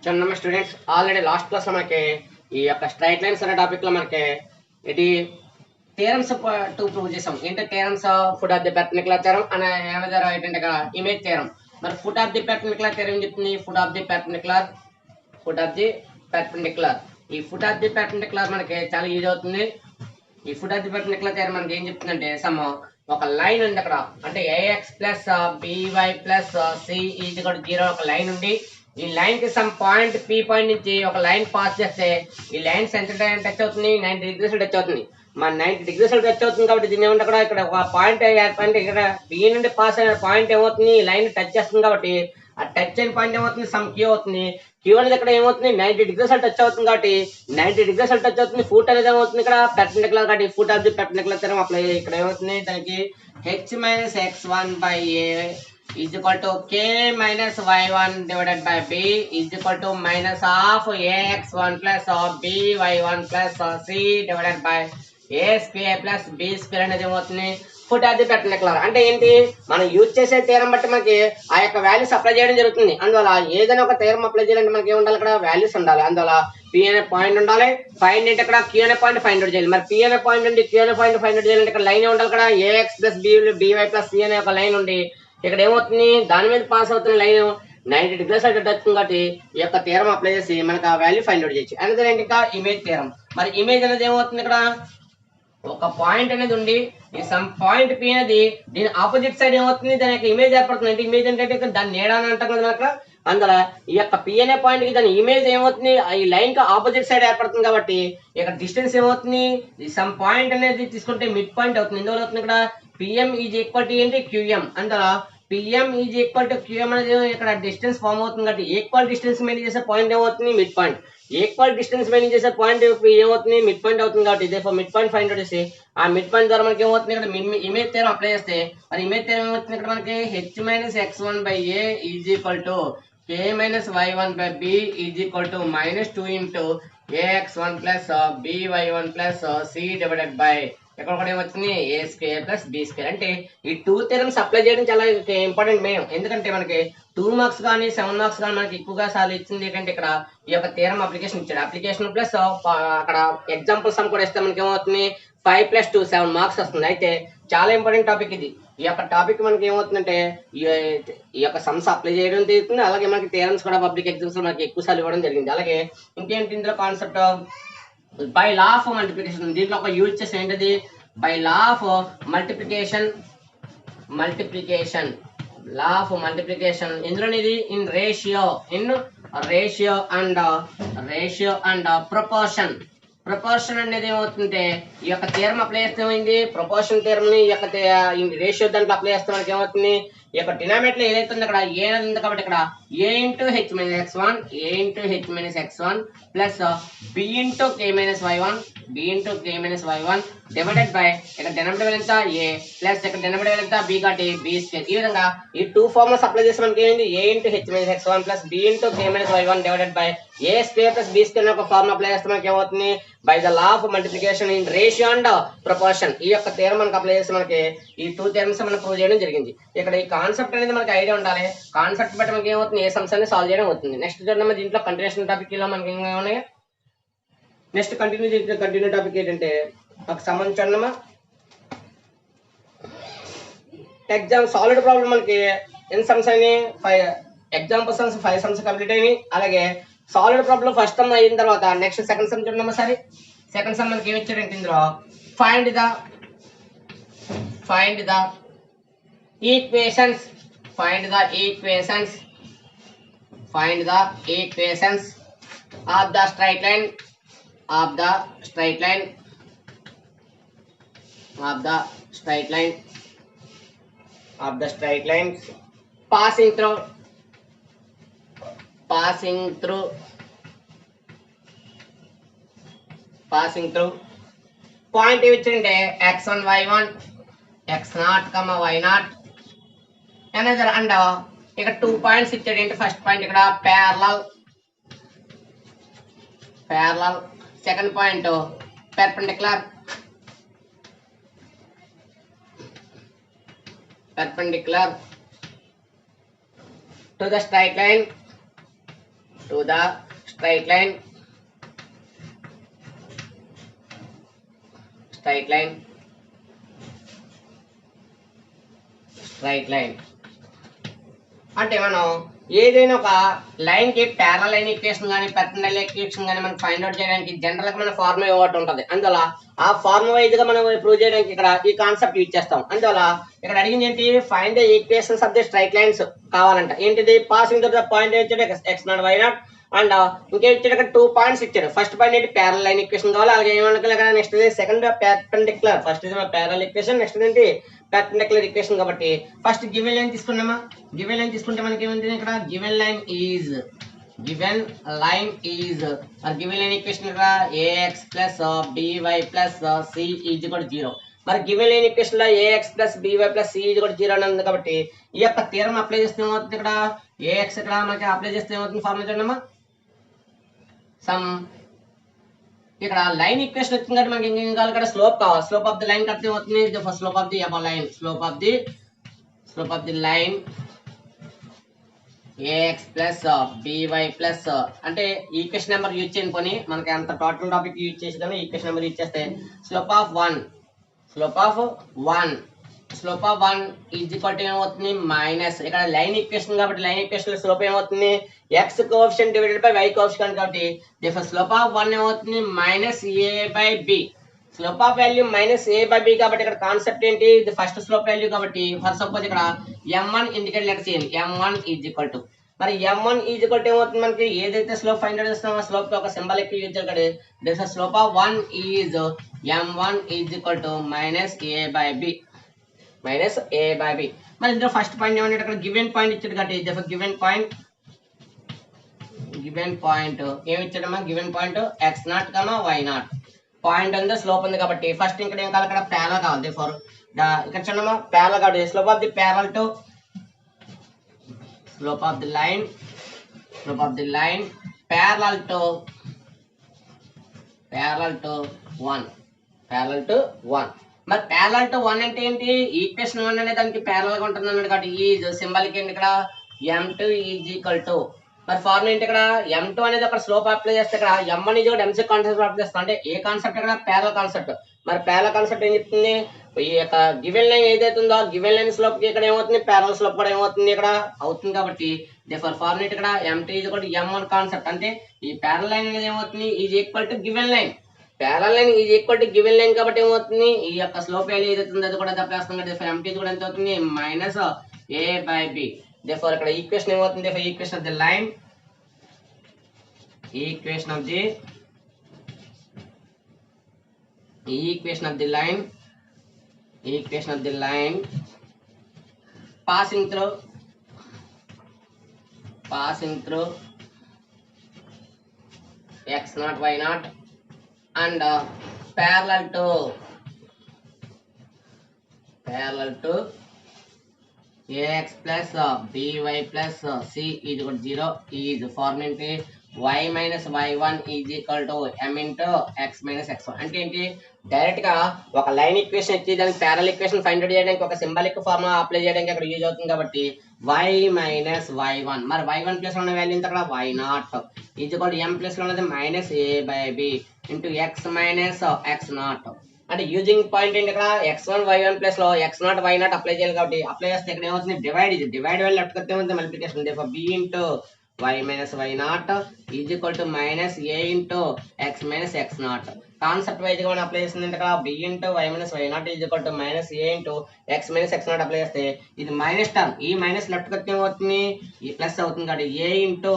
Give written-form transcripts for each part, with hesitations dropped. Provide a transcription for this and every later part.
చూడండి students, already last class లో మనకి ఈ యొక్క స్ట్రైట్ లైన్స్ అనే టాపిక్ లో మనకి ఇది థియరమ్స్ టూ ప్రూవ్ చేసాం. ఏంటంటే theorems foot of the perpendicular theorem అనే ఏమైనా ఏంటంటే ఇమేజ్ థియరం. మరి foot of the perpendicular theorem ఏం చెప్తుంది? ఫుట్ ఆఫ్ ది పెర్పెండిక్యులర్ ఈ ఫుట్ ఆఫ్ ది పెర్పెండిక్యులర్ మనకి చాలా ఈజీ అవుతుంది. ఈ foot of the perpendicular theorem మనకి ఏం చెప్తుందంటే సమ్ ఒక లైన్ ఉంది అక్కడ, అంటే a x plus b y plus c is కూడా 0 ఒక లైన్ ఉంది. ఈ లైన్ కి సమ్ పాయింట్ పి పాయింట్ నుంచి ఒక లైన్ పాస్ చేస్తే ఈ లైన్ సెంటర్ టచ్ అవుతుంది, 90 డిగ్రీస్ టచ్ అవుతుంది. మన 90 డిగ్రీస్ టచ్ అవుతుంది కాబట్టి దీని ఏమంటే అక్కడ ఇక్కడ ఒక పాయింట్ ఇక్కడ పి నుండి పాస్ అయిన పాయింట్ ఏమవుతుంది, లైన్ టచ్ చేస్తుంది కాబట్టి ఆ టచ్ అయిన పాయింట్ ఏమవుతుంది, సమ్ క్యూ అవుతుంది. క్యూ అనేది ఇక్కడ ఏమవుతుంది, 90 డిగ్రీస్ టచ్ అవుతుంది కాబట్టి 90 డిగ్రీస్ టచ్ అవుతుంది. ఫుట్ అనేది ఏమవుతుంది ఇక్కడ పెర్పెండిక్యులర్ కాబట్టి foot of the perpendicular theorem apply. ఇక్కడ ఏమవుతుంది దానికి h minus x1 by a is equal to k minus y1 divided by b is equal to minus of ax1 plus by1 plus c divided by a square plus b square అనేది ఏమవుతుంది foot of the perpendicular. అంటే ఏంటి, మనం use చేసే theorem బట్టి మనకి ఆ యొక్క వాల్యూస్ అప్లై చేయడం జరుగుతుంది. అందువల్ల ఏదైనా ఒక థియరం అప్లై చేయాలంటే మనకి ఏముండాలి, అక్కడ వాల్యూస్ ఉండాలి. అందువల్ల పి అనే పాయింట్ ఉండాలి, ఫైండ్ అంటే ఇక్కడ క్యూ అనే పాయింట్ ఫైండ్ అవుట్ చేయాలి. మరి పి అనే పాయింట్ నుండి క్యూ అనే పాయింట్ ఫైండ్ అవుట్ చేయాలంటే ఇక్కడ లైన్ ఉండాలి. ఇక్కడ a x plus b y plus c అనే ఒక లైన్ ఉండి ఇక్కడ ఏమవుతుంది, దాని మీద పాస్ అవుతున్న లైన్ 90 డిగ్రీస్ అటు వస్తుంది కాబట్టి ఈ యొక్క థియరం అప్లై చేసి మనకు ఆ వాల్యూ ఫైండ్ అవుట్ చేయొచ్చు. అనేది ఇంకా ఇమేజ్ థియరం. మరి ఇమేజ్ అనేది ఏమవుతుంది, ఇక్కడ ఒక పాయింట్ అనేది ఉండి ఈ సమ్ పాయింట్ పి అనేది దీని ఆపోజిట్ సైడ్ ఏమవుతుంది, దాని యొక్క ఇమేజ్ ఏర్పడుతుంది. అంటే ఇమేజ్ అంటే దాని నీడ అని అంటాం కదా అక్కడ. అందులో ఈ యొక్క పి అనే పాయింట్ కి దాని ఇమేజ్ ఏమవుతుంది, ఈ లైన్ కి ఆపోజిట్ సైడ్ ఏర్పడుతుంది కాబట్టి ఇక్కడ డిస్టెన్స్ ఏమవుతుంది, ఈ సమ్ పాయింట్ అనేది తీసుకుంటే మిడ్ పాయింట్ అవుతుంది. ఎందువల్ల అవుతుంది, ఇక్కడ పిఎం ఈజ్ ఈక్వల్ టు ఏంటి క్యూఎం. అందులో PM is equal to QM అనేది ఇక్కడ డిస్టెన్స్ ఫామ్ అవుతుంది కాబట్టి ఈక్వల్ డిస్టెన్స్ మెయింటైన్ చేసే పాయింట్ ఏమవుతుంది, mid point. Equal distance maintain చేసే పాయింట్ ఏమవుతుంది, మిడ్ పాయింట్ అవుతుంది కాబట్టి ఇదే మిడ్ పాయింట్ ఫైండ్ అవుట్ చేసి ఆ మిడ్ పాయింట్ ద్వారా మనకి ఏమవుతుంది, ఇక్కడ ఇమేజ్ థియరం అప్లై చేస్తే మరి ఇమేజ్ థియరం ఏమవుతుంది, ఇక్కడ మనకి h minus x1 by a is equal to k minus y1 by b is equal to minus 2 into ax1 plus by1 plus c divided by ఇక్కడ కూడా ఏమొచ్చింది ఏ స్క్వేర్ ప్లస్ బి స్క్వేర్. అంటే ఈ two theorems apply చేయడం చాలా important main. ఎందుకంటే మనకి 2 marks కానీ 7 మార్క్స్ కానీ మనకి ఎక్కువగా సార్లు ఇచ్చింది ఏంటంటే ఇక్కడ ఈ యొక్క థియరం అప్లికేషన్ ఇచ్చాడు. అప్లికేషన్ ప్లస్ అక్కడ ఎగ్జాంపుల్ సమ్ కూడా ఇస్తే మనకి ఏమవుతుంది 5 + 2 7 మార్క్స్ వస్తుంది. అయితే చాలా ఇంపార్టెంట్ టాపిక్ ఇది. ఈ యొక్క టాపిక్ మనకి ఏమవుతుందంటే ఈ యొక్క సమ్స్ అప్లై చేయడం జరుగుతుంది. అలాగే మనకి థియరమ్స్ కూడా పబ్లిక్ ఎగ్జామ్స్ లో మనకి ఎక్కువ సార్లు ఇవ్వడం జరిగింది. అలాగే ఇంకేంటి ఇందులో concept by law of multiplication. దీంట్లో ఒక యూజ్ చేసి ఏంటది, by law of multiplication law of multiplication. ఇందులోనిది in ratio and proportion. Proportion అనేది ఏమవుతుంటే ఈ యొక్క థియరం అప్లై చేస్తే ఏమైంది, ప్రపోర్షన్ థియరం ని ఈ యొక్క రేషియో దాంట్లో అప్లై చేస్తే మనకి ఏమవుతుంది, ఈ యొక్క డినామినేటర్ ఏదైతే ఉందో అక్కడ ఏ అనేది ఉంది కాబట్టి ఇక్కడ a into H minus x1 plus b into k minus y1 divided by ఇక్కడ డినామినేటర్ ఎంత a ప్లస్ ఇక్కడ డినామినేటర్ ఎంత b కాబట్టి b స్క్వేర్. ఈ విధంగా ఈ టూ ఫార్ములాస్ అప్లై చేస్తే మనకి ఏంటి, a into H minus x1 plus b into k minus y1 divided by a square plus b square ఒక ఫార్ములా అప్లై చేస్తే మనకి ఏమవుతుంది, by the law of multiplication in ratio and proportion. ఈ యొక్క theorem మనకి అప్లై చేస్తే మనకి ఈ టూ థియరమ్స్ మనం ప్రూవ్ చేయడం జరిగింది. ఇక్కడ ఈ కాన్సెప్ట్ అనేది మనకి ఐడియా ఉండాలి. కాన్సెప్ట్ బట్టి మనకి ఏమవుతుంది, ఏ సమ్స్ అనేది సాల్వ్ చేయడం అవుతుంది. నెక్స్ట్ చూడండి దీంట్లో కంటిన్యూషన్ టాపిక్ లో మనకి ఏమైనా ఉన్నాయి. నెక్స్ట్ కంటిన్యూ టాపిక్ ఏంటంటే ఒక సంబంధించిన ఎగ్జామ్ సాల్వ్డ్ ప్రాబ్లం. మనకి ఎన్ని సమ్స్ అయినాయి, 5 ఎగ్జాంపుల్ సమ్స్ 5 సమ్స్ కంప్లీట్ అయినాయి. అలాగే సాల్వ్డ్ ప్రాబ్లం ఫస్ట్ సమ్ అయిన తర్వాత నెక్స్ట్ సెకండ్ సమ్ చూడండి. సరే సెకండ్ సమ్ మనకి ఏమి ఇచ్చాడంటే ఇందులో find the equations of the straight lines passing through point ఇచ్చింటే x1 y1 x0 y0 another. And ఇక్కడ 2 పాయింట్స్ ఇచ్చాడు. ఏంటి ఫస్ట్ పాయింట్ ఇక్కడ parallel, second point perpendicular to the straight line to the straight line straight line straight line అంటే మనం ఏదైనా ఒక line కి parallel line equation కానీ పెర్పెండిక్యులర్ ఈక్వేషన్ కానీ మనం ఫైండ్ అవుట్ చేయడానికి జనరల్ గా మన ఫార్ములా ఒకటి ఉంటుంది. అందువల్ల ఆ ఫార్ములా వైజ్ గా మనం ప్రూవ్ చేయడానికి ఇక్కడ ఈ కాన్సెప్ట్ యూజ్ చేస్తాం. అందువల్ల ఇక్కడ అడిగింది ఏంటి, find the equations of the straight lines కావాలంట. ఏంటిది, పాసింగ్ ద పాయింట్ ఇచ్చాడు x0 y0 అండ్ ఇంకేం ఇచ్చాడు, ఇక్కడ 2 పాయింట్స్ ఇచ్చాడు. ఫస్ట్ పాయింట్ ఏంటి, ప్యారలల్ లైన్ ఈక్వేషన్ కావాలి. అలాగే ఏమనుకోవాలి, next second perpendicular, first parallel equation, next ఏంటి పెర్పెండిక్యులర్ ఈక్వేషన్. కాబట్టి ఫస్ట్ గివెన్ లైన్ తీసుకున్నామా, గివెన్ లైన్ తీసుకుంటే మనకి ఏముంది ఇక్కడ, గివెన్ లైన్ ఈజ్ మరి గివెన్ లైన్ ఈక్వేషన్ ఇక్కడ ax plus by plus c is కూడా 0. మరి గివెన్ లైన్ ఈక్వేషన్ లో ax plus by plus c is కూడా 0 అని ఉంది. కాబట్టి ఈ యొక్క థియరం అప్లై చేస్తే ఏమవుతుంది, ఇక్కడ ax ఇక్కడ మనకి అప్లై చేస్తే ఏమవుతుంది, ఫార్ములా చూడమ్మా. సమ్ ఇక్కడ లైన్ ఈక్వేషన్ వచ్చింది కాబట్టి మనకి ఏం కావాలి, ఇక్కడ స్లోప్ కావాలి. స్లోప్ ఆఫ్ ది లైన్ కడితే ఏమవుతుంది, slope of the line, slope of the line ax plus by plus అంటే ఈక్వేషన్ నెంబర్ యూజ్ చేయని మనకి అంత టోటల్ టాపిక్ యూజ్ చేసి కానీ ఈక్వేషన్ నెంబర్ యూజ్ చేస్తే slope of 1 is equal to ఏమవుతుంది, మైనస్. ఇక్కడ లైన్ ఈక్వేషన్ కాబట్టి లైన్ ఈక్వేషన్ లో స్లోప్ ఏమవుతుంది, x coefficient divided by y coefficient కాబట్టి స్లోప్ ఆఫ్ 1 ఏమవుతుంది, minus a by b. Slope of value minus a by b కాబట్టి ఇక్కడ కాన్సెప్ట్ ఏంటి, ఇది ఫస్ట్ స్లోప్ వాల్యూ కాబట్టి ఫర్ సపోజ్ ఇక్కడ m1 ఇండికేట్ లెటర్ చేయండి, m1 ఈజ్ ఈక్వల్ టు మరి m1 ఈజ్ ఈక్వల్ టు ఏమవుతుంది, మనకి ఏదైతే స్లోప్ ఫైండ్ అవుట్ చేస్తామో స్లోప్ కి ఒక సింబల్ ఎక్కువ యూజ్ చేయాలి. This slope of 1 is m1 is equal to minus a by b. మరి ఇందులో ఫస్ట్ పాయింట్ ఏమంటే ఇక్కడ గివెన్ పాయింట్ ఇచ్చాడు కాబట్టి గివెన్ పాయింట్ ఏమి ఇచ్చాడమ్మా, given point x0, y0 point ఉంది, స్లోప్ ఉంది కాబట్టి ఫస్ట్ ఇక్కడ ఏం కావాలి, ఇక్కడ ప్యారలల్ కావాలి. ఫర్ ఇక్కడ చూడమ్మా ప్యారలల్ కాబట్టి slope of the parallel to parallel to 1 మరి ప్యారలల్ టు 1 అంటే ఏంటి, ఈక్వేషన్ 1 అనే దానికి ప్యారలల్ గా ఉంటుంది అన్నాడు కాబట్టి ఈ సింబల్ కి ఏంటి ఇక్కడ m2 ఈజ్ ఈక్వల్ టు మరి ఫార్ములా ఏంటి, ఇక్కడ m2 అనేది ఒక స్లోప్ అప్లై చేస్తే ఇక్కడ m1 ఈజ్ కూడా mc కాన్సెప్ట్ అప్లై చేస్తాం. అంటే ఏ కాన్సెప్ట్ ఇక్కడ ప్యారలల్ కాన్సెప్ట్. మరి ప్యారలల్ కాన్సెప్ట్ ఏం చెప్తుంది, ఈ యొక్క గివెన్ లైన్ ఏదైతే ఉందో గివెన్ లైన్ స్లోప్ కి ఇక్కడ ఏమవుతుంది, ప్యారలల్ స్లోప్ కూడా ఏమవుతుంది ఇక్కడ అవుతుంది. కాబట్టి ఫార్ములా ఇక్కడ m2 is equal to m1 concept. అంటే ఈ ప్యారలల్ లైన్ అనేది ఏమవుతుంది, is equal to given line. Parallel line is equal to given line కాబట్టి ఏమవుతుంది, ఈ యొక్క స్లోప్ వాల్యూ ఏదైతే ఉందో అది కూడా అప్లై చేస్తాం. m2 కూడా ఎంత అవుతుంది, minus a by b. therefore ఇక్కడ ఈక్వేషన్ ఏమవుతుంది, equation of the line equation of the line passing through x0 y0 and parallel to ax plus by plus c is equal to 0 is formula y minus y1 is equal to m into x minus x1. అంటే ఏంటి, direct గా ఒక line equation ఇచ్చి దానికి parallel equation find out చేయడానికి ఒక symbolic formula apply చేయడానికి అక్కడ యూజ్ అవుతుంది. కాబట్టి y minus y1 మరి y1 ప్లస్ లో ఉన్న వాల్యూ ఎంత, అక్కడ y0 is equal to m plus లో ఉన్నది minus a by b into x minus x0. అంటే యూజింగ్ పాయింట్ ఏంటి, ఇక్కడ x1 y1 ప్లస్ లో x0 y0 అప్లై చేయాలి. కాబట్టి అప్లై చేస్తే ఇక్కడ ఏమవుతుంది, డివైడ్ వాల్యూ లెఫ్ట్ కొస్తే ఏమవుతుంది, multiplication. b into y minus y0 is equal to minus a into x minus x0. Concept wise గా మనం అప్లై చేస్తుంది ఇక్కడ b into y minus y0 is equal to minus a into x minus x0 apply చేస్తే ఇది minus term, ఈ minus left కొస్తే ఏమవుతుంది, ఈ ప్లస్ అవుతుంది. కాబట్టి a into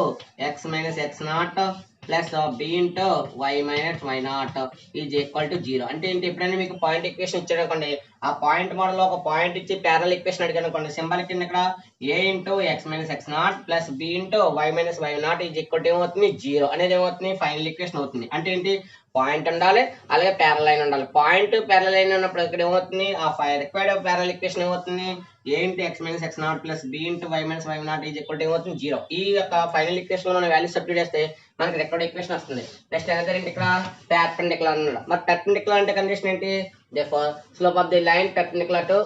x minus x0 plus b into y minus y0 is equal to 0. అంటే ఏంటి, ఎప్పుడైనా మీకు పాయింట్ ఈక్వేషన్ ఇచ్చాడు అనుకోండి, ఆ పాయింట్ మోడల్ లో ఒక పాయింట్ ఇచ్చి ప్యారలల్ ఈక్వేషన్ అడిగాను అనుకోండి, సింబల్ కింద ఇక్కడ a into x minus x0 plus b into y minus y0 is equal to ఏమవుతుంది, 0 అనేది ఏమవుతుంది, ఫైనల్ ఈక్వేషన్ అవుతుంది. అంటే ఏంటి, పాయింట్ ఉండాలి అలాగే ప్యారలల్ లైన్ ఉండాలి. పాయింట్ ప్యారలల్ లైన్ ఉన్నప్పుడు ఇక్కడ ఏమవుతుంది, ఆ రిక్వైర్డ్ ప్యారలల్ ఈక్వేషన్ ఏమవుతుంది, a into x minus x0 plus b into y minus y0 is equal to ఏమవుతుంది, 0. ఈ యొక్క ఫైనల్ ఈక్వేషన్ లో మనం వాల్యూస్ సబ్స్టిట్యూట్ చేస్తే మనకి రిక్వైర్డ్ ఈక్వేషన్ వస్తుంది. నెక్స్ట్ అనదర్ ఏంటి, ఇక్కడ పెర్పెండిక్యులర్ అన్నాడు. మరి పెర్పెండిక్యులర్ అంటే కండిషన్ ఏంటి, therefore slope of the line perpendicular to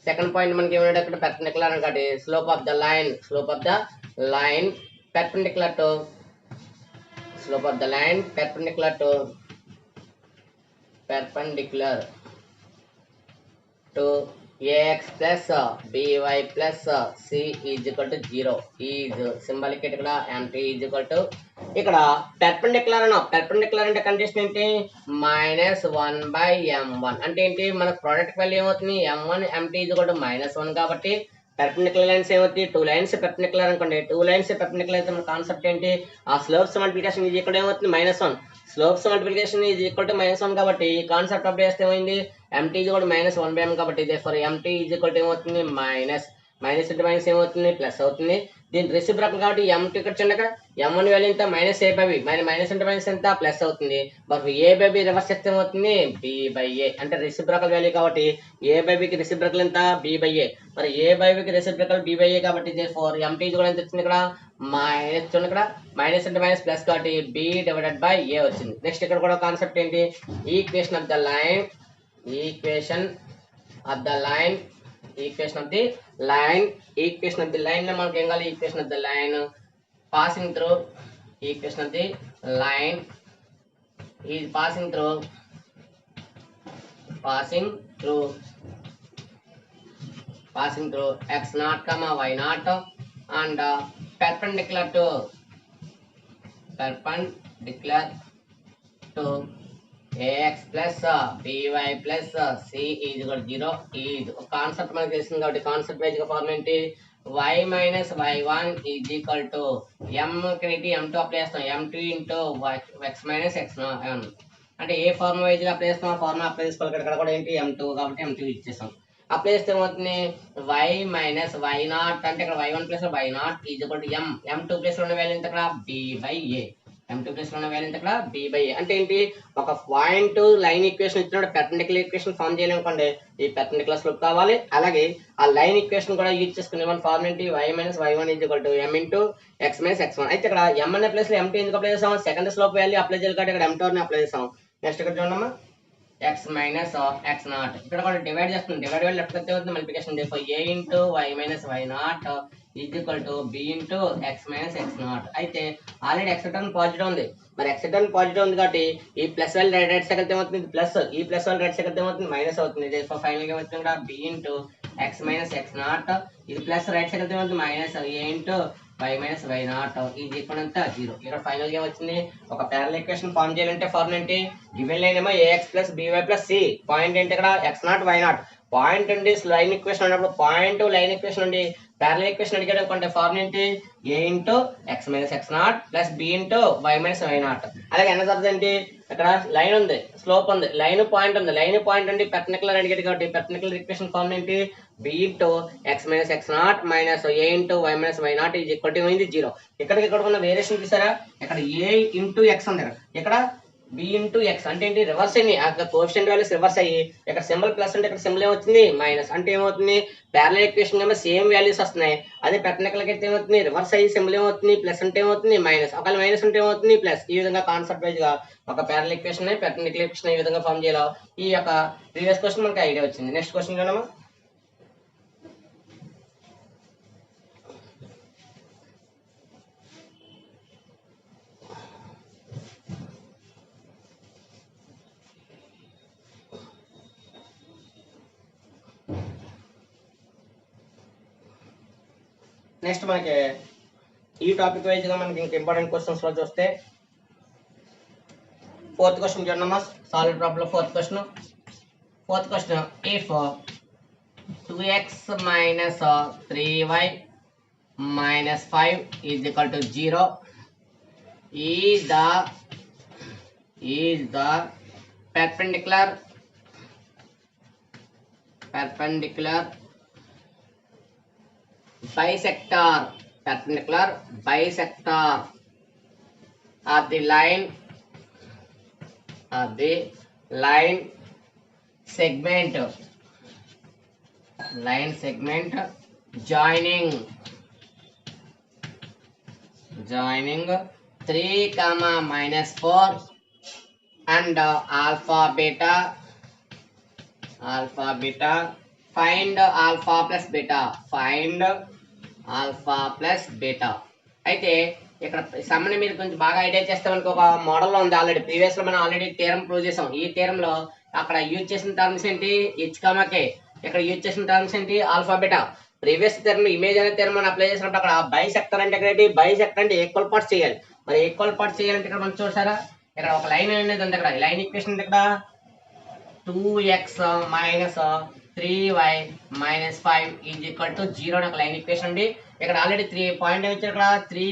second point మనకి ఏమన్నాడు, ఇక్కడ పెర్పెండిక్యులర్ అని కాబట్టి slope of the line perpendicular to slope of the line perpendicular to ax plus by plus c is equal to 0 is symbolic ఇక్కడ mt is equal to ఇక్కడ perpendicular అన్న perpendicular అంటే condition ఏంటి -1/m1 అంటే ఏంటి మన ప్రోడక్ట్ వాల్యూ ఏమవుతుంది m1 mt is equal to -1 కాబట్టి పెర్పెండిక్యులర్ లైన్స్ ఏమవుతాయి 2 లైన్స్ పెర్పెండిక్యులర్ అనుకోండి 2 లైన్స్ పెర్పెండిక్యులర్ అయితే మన కాన్సెప్ట్ ఏంటి ఆ స్లోప్స్ మల్టిప్లికేషన్ ఇది ఇక్కడ ఏమవుతుంది -1 slopes multiplication is equal to -1 కాబట్టి ఈ కాన్సెప్ట్ అప్లై చేస్తే ఏమైంది mt is equal to -1/m కాబట్టి therefore mt is equal to ఏమవుతుంది మైనస్ ఇంటూ మైనస్ ఏమవుతుంది ప్లస్ అవుతుంది దీని రెసిప్రకల్ కాబట్టి m2 ఇక్కడ చూడండి అక్కడ m1 వాల్యూ ఎంత -a/b మైనస్ ఇంటూ మైనస్ ఎంత ప్లస్ అవుతుంది బట్ a/b రివర్స్ చేస్తే ఏమవుతుంది b/a అంటే రెసిప్రకల్ వాల్యూ కాబట్టి a/b కి రెసిప్రకల్ ఎంత b/a మరి a/b కి రెసిప్రకల్ b/a కాబట్టి therefore mt is equal to ఎంత వచ్చింది ఇక్కడ మైనస్ చూడండి ఇక్కడ మైనస్ ఇంటూ మైనస్ ప్లస్ కాబట్టి b/a వచ్చింది నెక్స్ట్ ఇక్కడ కూడా కాన్సెప్ట్ ఏంటి equation of the line equation of the line లో మనకి ఏం కావాలి equation of the line passing through equation of the line is passing through x0, y0 and perpendicular to ax plus by plus c is equal to 0 is concept మనకు తెలిసింది కాబట్టి concept wise గా formula ఏంటి y minus y1 is equal to m credit m2 apply చేస్తాం m2 into x minus x1 అంటే ఏ formula wise గా apply చేస్తాం formula apply చేసుకోవాలి ఇక్కడ కూడా ఏంటి m2 కాబట్టి m2 ఇచ్చేసాం అప్లై చేస్తే ఏమవుతుంది y minus y0 అంటే ఇక్కడ y1 plus y0 is equal to m2 plus లో ఉన్న వాల్యూ ఎంత ఇక్కడ b/a m2 ప్లస్ లో ఉన్న వాల్యూ ఎంత ఇక్కడ b/a అంటే ఏంటి ఒక పాయింట్ లైన్ ఈక్వేషన్ ఇచ్చినప్పుడు పెర్పెండిక్యులర్ ఈక్వేషన్ ఫార్మ్ చేయాలనుకోండి ఈ పెర్పెండిక్యులర్ స్లోప్ కావాలి అలాగే ఆ లైన్ ఈక్వేషన్ కూడా యూజ్ చేసుకునే మన ఫార్మ్ ఏంటి y minus y1 is equal to m into x minus x1 అయితే ఇక్కడ m అనే ప్లేస్ లో m2 ఎందుకు అప్లై చేసాం సెకండ్ స్లోప్ వాల్యూ అప్లై చేయాలి కాబట్టి ఇక్కడ m2 ని అప్లై చేసాం నెక్స్ట్ ఇక్కడ చూడమ్మా x minus x0 ఇక్కడ కూడా డివైడ్ చేస్తుంది డివైడ్ వాల్యూ లెఫ్ట్ అయితే అవుతుంది multiplication a into y minus y0 is equal to b into x minus x0 అయితే ఆల్రెడీ x టర్మ్ పాజిటివ్ ఉంది మరి x టర్మ్ పాజిటివ్ ఉంది కాబట్టి ఈ ప్లస్ వాల్యూ రైట్ సైడ్ అయితే అవుతుంది ప్లస్ ఈ ప్లస్ వాల్యూ రైట్ సైడ్ అయితే అవుతుంది మైనస్ అవుతుంది therefore ఫైనల్ గా వచ్చింది కూడా b into x minus x0 ఇది ప్లస్ రైట్ సైడ్ అయితే అవుతుంది minus a into y minus y0 ఇది ఈక్వల్ అంతా 0 ఇక్కడ ఫైనల్ గా వచ్చింది ఒక ప్యారలల్ ఈక్వేషన్ ఫార్మ్ చేయాలంటే ఫార్ములా ఏంటి గివెన్ లైన్ ఏమో ax plus by plus c point ఏంటి ఇక్కడ x0 y0 పాయింట్ ఉండి లైన్ ఈక్వేషన్ ఉన్నప్పుడు పాయింట్ లైన్ ఈక్వేషన్ ఉండి ప్యారలల్ ఈక్వేషన్ అడిగాడు అనుకోండి ఫార్ములా ఏంటి a into x minus x0 plus b into y minus y0 అలాగే ఎన్నది ఏంటి ఇక్కడ లైన్ ఉంది స్లోప్ ఉంది లైన్ పాయింట్ ఉంది లైన్ పాయింట్ ఉండి పెర్పెండిక్యులర్ అడిగాడు కాబట్టి పెర్పెండిక్యులర్ ఈక్వేషన్ ఫార్ములా ఏంటి b into x minus x0 minus a into y minus y0 is equal to 0 ఇక్కడ ఉన్న వేరియేషన్ చూసారా ఇక్కడ a into x ఉంది ఇక్కడ b into x అంటే ఏంటి రివర్స్ అయ్యి అక్కడ కోఎఫిషియంట్ వాల్యూస్ రివర్స్ అయ్యి ఇక్కడ సింబల్ ప్లస్ అంటే ఇక్కడ సింబల్ ఏమవుతుంది మైనస్ అంటే ఏమవుతుంది ప్యారలల్ ఈక్వేషన్ ఏమో సేమ్ వాల్యూస్ వస్తున్నాయి అదే పెర్పెండిక్యులర్ అయితే ఏమవుతుంది రివర్స్ అయ్యి సింబల్ ఏమవుతుంది ప్లస్ అంటే ఏమవుతుంది మైనస్ ఒకవేళ మైనస్ అంటే ఏమవుతుంది ప్లస్ ఈ విధంగా కాన్సెప్ట్ వైజ్ గా ఒక ప్యారలల్ ఈక్వేషన్ పెర్పెండిక్యులర్ ఈక్వేషన్ ఈ విధంగా ఫార్మ్ చేయాలి ఈ యొక్క ప్రీవియస్ క్వశ్చన్ మనకి ఐడియా వచ్చింది నెక్స్ట్ క్వశ్చన్ చూడమ్మా నెక్స్ట్ మనకి ఈ టాపిక్ వైజ్ గా మనకి ఇంకా ఇంపార్టెంట్ క్వశ్చన్స్ లో చూస్తే ఫోర్త్ క్వశ్చన్ చూడమ్మా solid problem fourth question if 2x minus 3y minus 5 is equal to 0 is the perpendicular bisector of the line segment joining 3 comma minus 4 and alpha beta find alpha plus beta అయితే ఇక్కడ సమ్మని మీరు కొంచెం బాగా idea చేస్తామనుకో, ఒక మోడల్లో ఉంది already. Previous లో మనం ఆల్రెడీ థీరం ప్రూవ్ చేసాం. ఈ థీరంలో అక్కడ యూజ్ చేసిన టర్మ్స్ ఏంటి? హెచ్ కామాకే. ఇక్కడ యూజ్ చేసిన టర్మ్స్ ఏంటి? Alpha beta. Previous theorem image అనే థీరం మనం అప్లై చేసినప్పుడు అక్కడ బైసెక్టర్ అంటే ఏంటి? బైసెక్టర్ అంటే ఈక్వల్ పార్ట్స్ చేయాలి. మరి ఈక్వల్ పార్ట్స్ చేయాలంటే ఇక్కడ మనం చూసారా, ఇక్కడ ఒక లైన్ అనేది ఉంది. ఇక్కడ లైన్ ఈక్వేషన్ ఇక్కడ 2x minus 3y minus 5 is equal to 0 అని ఒక లైన్ ఈక్వేషన్ ఉంది. ఇక్కడ ఆల్రెడీ 3 పాయింట్ ఇచ్చాడు. ఇక్కడ 3,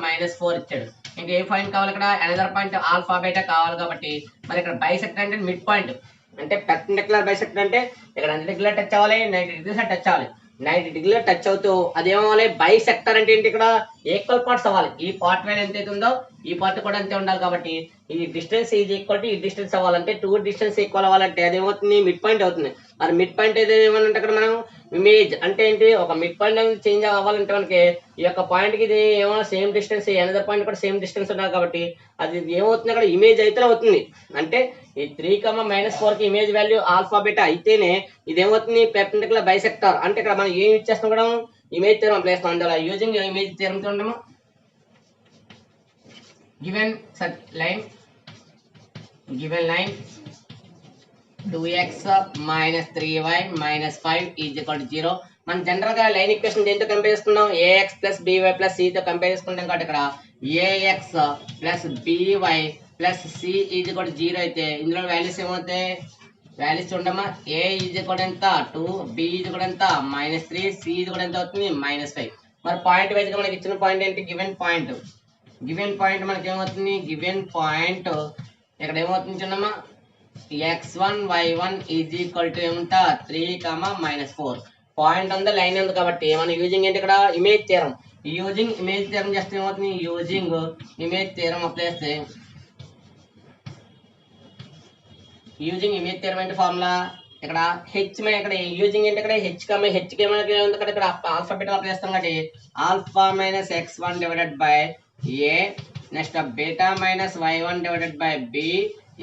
-4 ఇచ్చాడు. ఇంకా ఏ పాయింట్ కావాలి? ఇక్కడ అనదర్ పాయింట్ ఆల్ఫా బీటా కావాలి. కాబట్టి మరి ఇక్కడ బైసెక్టర్ అంటే మిడ్ పాయింట్, అంటే పెర్పెండిక్యులర్ బైసెక్టర్ అంటే ఇక్కడ 90 డిగ్రీల టచ్ అవ్వాలి, 90 డిగ్రీస్ టచ్ అవ్వాలి. 90 డిగ్రీల టచ్ అవుతూ అదేమవ్వాలి? బైసెక్టర్ అంటే ఏంటి? ఇక్కడ ఈక్వల్ పార్ట్స్ అవ్వాలి. ఈ పార్ట్ వాల్యూ ఎంత అయితే ఉందో ఈ పార్ట్ కూడా అంతే ఉండాలి. కాబట్టి ఈ డిస్టెన్స్ ఈజ్ ఈక్వల్ టు ఈ డిస్టెన్స్ అవ్వాలంటే 2 డిస్టెన్స్ ఈక్వల్ అవ్వాలంటే అదేమవుతుంది? మిడ్ పాయింట్ అవుతుంది. మరి మిడ్ పాయింట్ అయితే ఏమనంటే అక్కడ మనం ఇమేజ్ అంటే ఏంటి? ఒక మిడ్ పాయింట్ అనేది చేంజ్ అవ్వాలంటే మనకి ఈ యొక్క పాయింట్ కి ఇది ఏమో సేమ్ డిస్టెన్స్, అనదర్ పాయింట్ కూడా సేమ్ డిస్టెన్స్ ఉండాలి. కాబట్టి అది ఏమవుతుంది? అక్కడ ఇమేజ్ అయితే అవుతుంది. అంటే ఈ 3, -4 కి ఇమేజ్ వాల్యూ ఆల్ఫా బీటా అయితేనే ఇదేమవుతుంది? Perpendicular bisector. అంటే ఇక్కడ మనం ఏం యూజ్ చేస్తాం? కూడా ఇమేజ్ థియరం అప్లై చేస్తాం. అందువల్ల యూజింగ్ ఇమేజ్ థియరం తో ఉండము given line 2x minus 3y minus 5 is equal to 0. మనం జనరల్ గా లైన్ ఈక్వేషన్ దేంతో కంపేర్ చేసుకున్నాం? ax plus by plus c తో కంపేర్ చేసుకుంటాం. కాబట్టి ఇక్కడ ax plus by plus c is equal to 0 అయితే ఇందులో వాల్యూస్ ఏమవుతాయి? వాల్యూస్ చూడమ్మా. a is equal to ఎంత? 2, b is equal to ఎంత? -3, c is equal to ఎంత అవుతుంది? -5. మరి పాయింట్ వైజ్ గా మనకి ఇచ్చిన పాయింట్ ఏంటి? గివెన్ పాయింట్ మనకి ఏమవుతుంది? గివెన్ పాయింట్ ఇక్కడ ఏమవుతుంది చూడమ్మా, x1 y1 is equal to ఏమంట? 3, -4 పాయింట్ ఉంది, లైన్ ఉంది. కాబట్టి మనం యూజింగ్ ఏంటి? ఇక్కడ image theorem. Using image theorem చేస్తే ఏమవుతుంది? యూజింగ్ ఇమేజ్ థియరం అప్లై చేస్తే యూజింగ్ ఇమేజ్ థియరం అంటే ఫార్ములా ఇక్కడ హెచ్ ఇక్కడ యూజింగ్ ఏంటి? ఇక్కడ హెచ్ ఉంది కదా. ఇక్కడ ఆల్ఫా బీటా అప్లై చేస్తాం కాబట్టి alpha minus x1 divided by a next beta minus y1 divided by b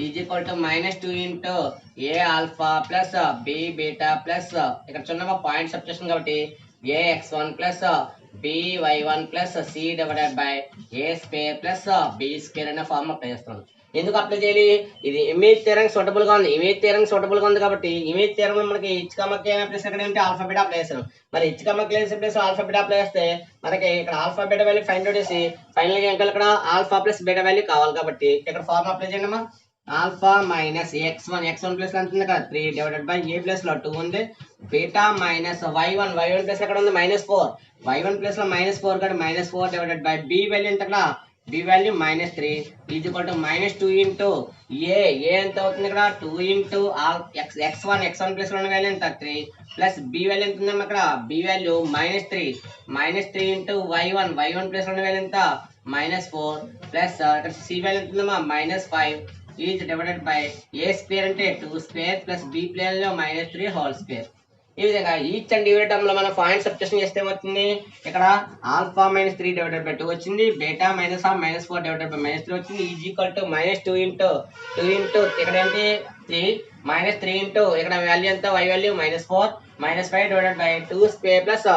is equal to -2 into a alpha plus b beta plus ఇక్కడ చూడమ్మా పాయింట్ సబ్స్టిట్యూషన్ కాబట్టి ax1 plus by1 plus c divided by a square plus b square అనే form apply చేస్తాం. ఎందుకు apply చేయాలి? ఇది image theorem suitable గా ఉంది. ఇమేజ్ థియరం సూటబుల్ గా ఉంది కాబట్టి ఇమేజ్ థియరం మనకి హెచ్ ప్లస్ ఇక్కడ ఏంటి? ఆల్ఫా బీటా అప్లై చేస్తాం. మరి H plus alpha beta apply చేస్తే మనకి ఇక్కడ alpha beta value find out చేసి ఫైనల్ గా ఇక్కడ ఆల్ఫా ప్లస్ బీటా వాల్యూ కావాలి. కాబట్టి ఇక్కడ ఫార్ములా అప్లై చేయండి అమ్మా. ఆల్ఫా మైనస్ x1 ప్లస్ ఎంత ఉంది కదా? 3 డివైడెడ్ బై a ప్లస్ లో 2 ఉంది. బీటా మైనస్ y1 ప్లస్ ఎక్కడ ఉంది? -4 y1 ప్లస్ లో -4 కాబట్టి -4 డివైడెడ్ బై b వాల్యూ ఎంత? ఇక్కడ b value -3 is equal to -2 into a ఎంత అవుతుంది? ఇక్కడ 2 ఇంటూ x1 ప్లస్ లో ఉన్న వాల్యూ ఎంత? 3 ప్లస్ b వాల్యూ ఎంత ఉందమ్మా? ఇక్కడ b value -3 into y1 plus లో ఉన్న వాల్యూ ఎంత? -4 ప్లస్ ఇక్కడ c వాల్యూ ఎంత ఉందమ్మా? -5 is divided by a square అంటే 2 స్క్వేర్ ప్లస్ b ప్లేన్ లో -3 హోల్ స్క్వేర్. ఈ విధంగా ఈచ్ అండ్ ఎవరీ టర్మ్ లో మనం పాయింట్ సబ్స్టిట్యూషన్ చేస్తే ఏమవుతుంది? ఇక్కడ ఆల్ఫా -3 డివైడెడ్ బై 2 వచ్చింది. బీటా -4 డివైడెడ్ బై -3 వచ్చింది. ఈజ్ ఈక్వల్ టు -2 ఇంటూ ఇక్కడ ఏంటి? 3 ఇంటూ ఇక్కడ వాల్యూ ఎంత? y value -4 -5 divided by 2 square plus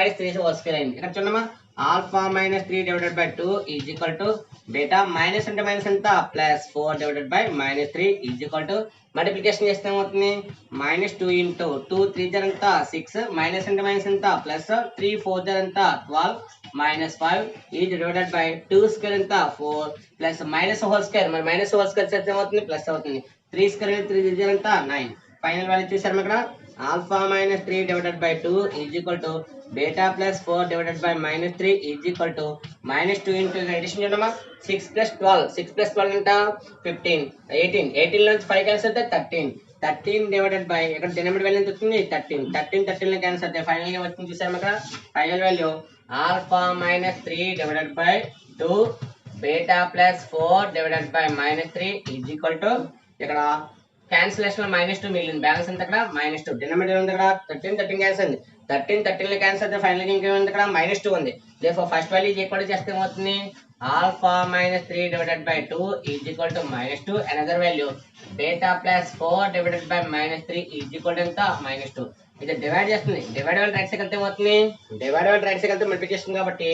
-3 whole square అయింది. ఇక్కడ చూడమ్మా, alpha -3 divided by 2 is equal to beta minus అంటే మైనస్ ఎంత? +4 divided by -3 is equal to multiplication చేస్తే ఏమవుతుంది? -2 ఇంటూ 2 3 జర్ ఎంత? 6 మైనస్ అంటే మైనస్ ఎంత? ప్లస్ 3 4 జర్ ఎంత? 12 -5 ఈజ్ డివైడెడ్ బై 2 స్క్వేర్ ఎంత? 4 ప్లస్ మైనస్ హోల్ స్క్వేర్. మరి మైనస్ హోల్ స్క్వేర్ చేస్తే ఏమవుతుంది? ప్లస్ అవుతుంది. 3 స్క్వేర్ 3 జర్ ఎంత? 9. ఫైనల్ వాల్యూ చూసారు ఇక్కడ alpha -3 divided by 2 is equal to beta +4 divided by -3 is equal to -2 into addition చేయడమా 6 + 12 ఎంత? 15 18 నుంచి 5 క్యాన్సిల్ అయితే 13 డివైడెడ్ బై ఇక్కడ డినామినేటర్ వాల్యూ ఎంత వస్తుంది? 13 లో క్యాన్సిల్ అయితే ఫైనల్ గా వచ్చింది చూసారు ఇక్కడ final value alpha -3 divided by 2 beta +4 divided by -3 is equal to ఇక్కడ క్యాన్సిలేషన్ లో -2 మిగిలింది. బ్యాలెన్స్ ఎంత? ఇక్కడ -2 డినామినేటర్ ఉంది. ఇక్కడ 13 క్యాన్సిల్ అయింది. 13 లో క్యాన్సిల్ అయితే ఫైనల్ గా ఇంకేముంది? ఇక్కడ -2 ఉంది. దేర్ఫోర్ ఫస్ట్ వాల్యూ ఈక్వల్ చేస్తే ఏమవుతుంది? Alpha -3 divided by 2 is equal to -2. Another value beta +4 divided by -3 is equal to ఎంత? -2. ఇది డివైడ్ చేస్తుంది, డివైడ్ వల్ల రైట్ సైడ్ వెళ్తే ఏమవుతుంది, డివైడ్ వల్ల రైట్ సైడ్ వెళ్తే మల్టిప్లికేషన్ కాబట్టి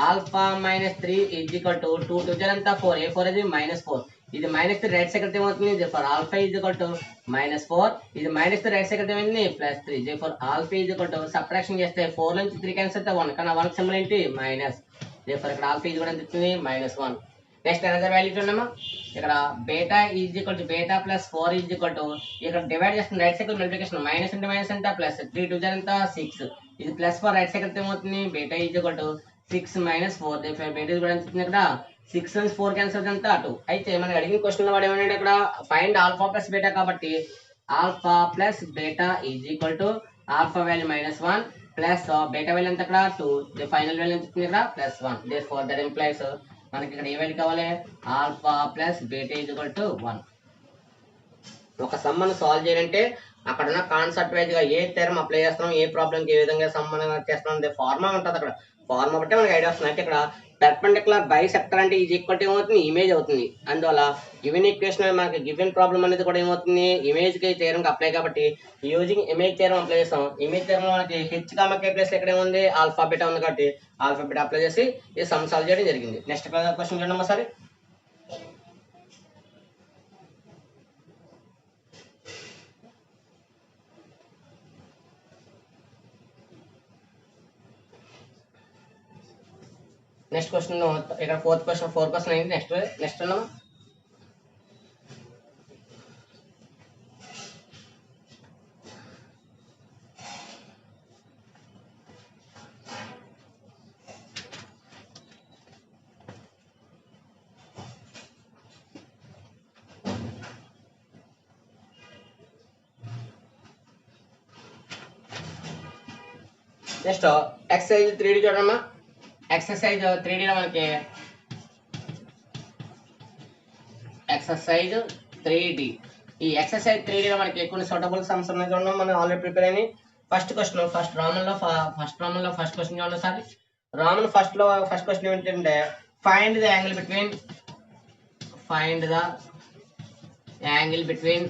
alpha minus 3 is equal to 2 2 అంతా 4 ఏ 4 ఇది -4 ఇది -3 రైట్ సైడ్ వెళ్తే ఏమవుతుంది for alpha is equal to -4 ఇది -3 రైట్ సైడ్ వెళ్తే ఏమైంది +3 for alpha is equal to subtraction చేస్తే 4 నుంచి 3 క్యాన్సిల్ అయితే 1 కానీ 1 సింబల్ ఏంటి మైనస్ ఫర్ ఇక్కడ ఆల్ఫా ఈజ్ కూడా ఎంత వచ్చింది -1 నెక్స్ట్ అనదర్ వాల్యూ చూడమ్మా ఇక్కడ beta is equal to beta plus 4 is equal to ఇక్కడ డివైడ్ చేస్తుంది right side multiplication minus into minus ఎంత ప్లస్ 3 2 అంతా 6 ఇది +4 రైట్ సైడ్ వెళ్తే ఏమవుతుంది beta is equal to 6 - 4 beta కూడా ఎంత వచ్చింది ఇక్కడ 6 నుంచి 4 క్యాన్సిల్ అంతా 2 అయితే మనకి అడిగిన క్వశ్చన్ వాడు ఏమన్నాడు ఇక్కడ ఫైండ్ ఆల్ఫా ప్లస్ బీటా కాబట్టి alpha plus beta is equal to alpha value -1 plus beta value ఎంత ఇక్కడ 2 ఫైనల్ వాల్యూ ఎంత వచ్చింది ఇక్కడ +1 దేర్ఫోర్ దట్ ఇంప్లైస్ మనకి ఇక్కడ ఏ వాల్యూ కావాలి alpha plus beta is equal to 1 ఒక సమ్ మనం సాల్వ్ చేయాలంటే అక్కడ ఉన్న కాన్సెప్ట్ వైజ్ గా ఏ థియరం అప్లై చేస్తున్నాం ఏ ప్రాబ్లం కి ఏ విధంగా సంబంధంగా చేస్తున్నాం అనే ఫార్ములా ఉంటుంది అక్కడ ఫార్ములా బట్టి మనకి ఐడియా వస్తుంది అంటే ఇక్కడ పెర్పెండిక్యులర్ బైసెక్టర్ అంటే ఈజ్ ఈక్వల్ టు ఏమవుతుంది ఇమేజ్ అవుతుంది అందువల్ల గివెన్ ఈక్వేషన్ మనకి గివెన్ ప్రాబ్లం అనేది కూడా ఏమవుతుంది ఇమేజ్ కి థియరం అప్లై కాబట్టి యూజింగ్ ఇమేజ్ థియరం అప్లై చేస్తాం ఇమేజ్ థియరం మనకి హెచ్ కామా కే ప్లస్ ఇక్కడ ఏముంది ఆల్ఫా బీటా ఉంది కాబట్టి ఆల్ఫా బీటా అప్లై చేసి ఈ సమ్ సాల్వ్ చేయడం జరిగింది నెక్స్ట్ క్వశ్చన్ చూడండి ఒకసారి నెక్స్ట్ క్వశ్చన్ ఇక్కడ ఫోర్ క్వశ్చన్ అయింది నెక్స్ట్ అన్నా నెక్స్ట్ ఎక్సర్సైజ్ 3D చూడమ్మా ఎక్సర్సైజ్ 3D లో మనకి ఎక్సర్సైజ్ 3D ఈ ఎక్సర్సైజ్ 3D లో మనకి కొన్ని సూటబుల్ సమ్స్ ఉన్నాయి చూడండి మనం ఆల్రెడీ ప్రిపేర్ అయినాయి ఫస్ట్ రామన్ లో ఫస్ట్ క్వశ్చన్ చూడండి సార్ రామన్ ఫస్ట్ క్వశ్చన్ ఏంటంటే find the angle between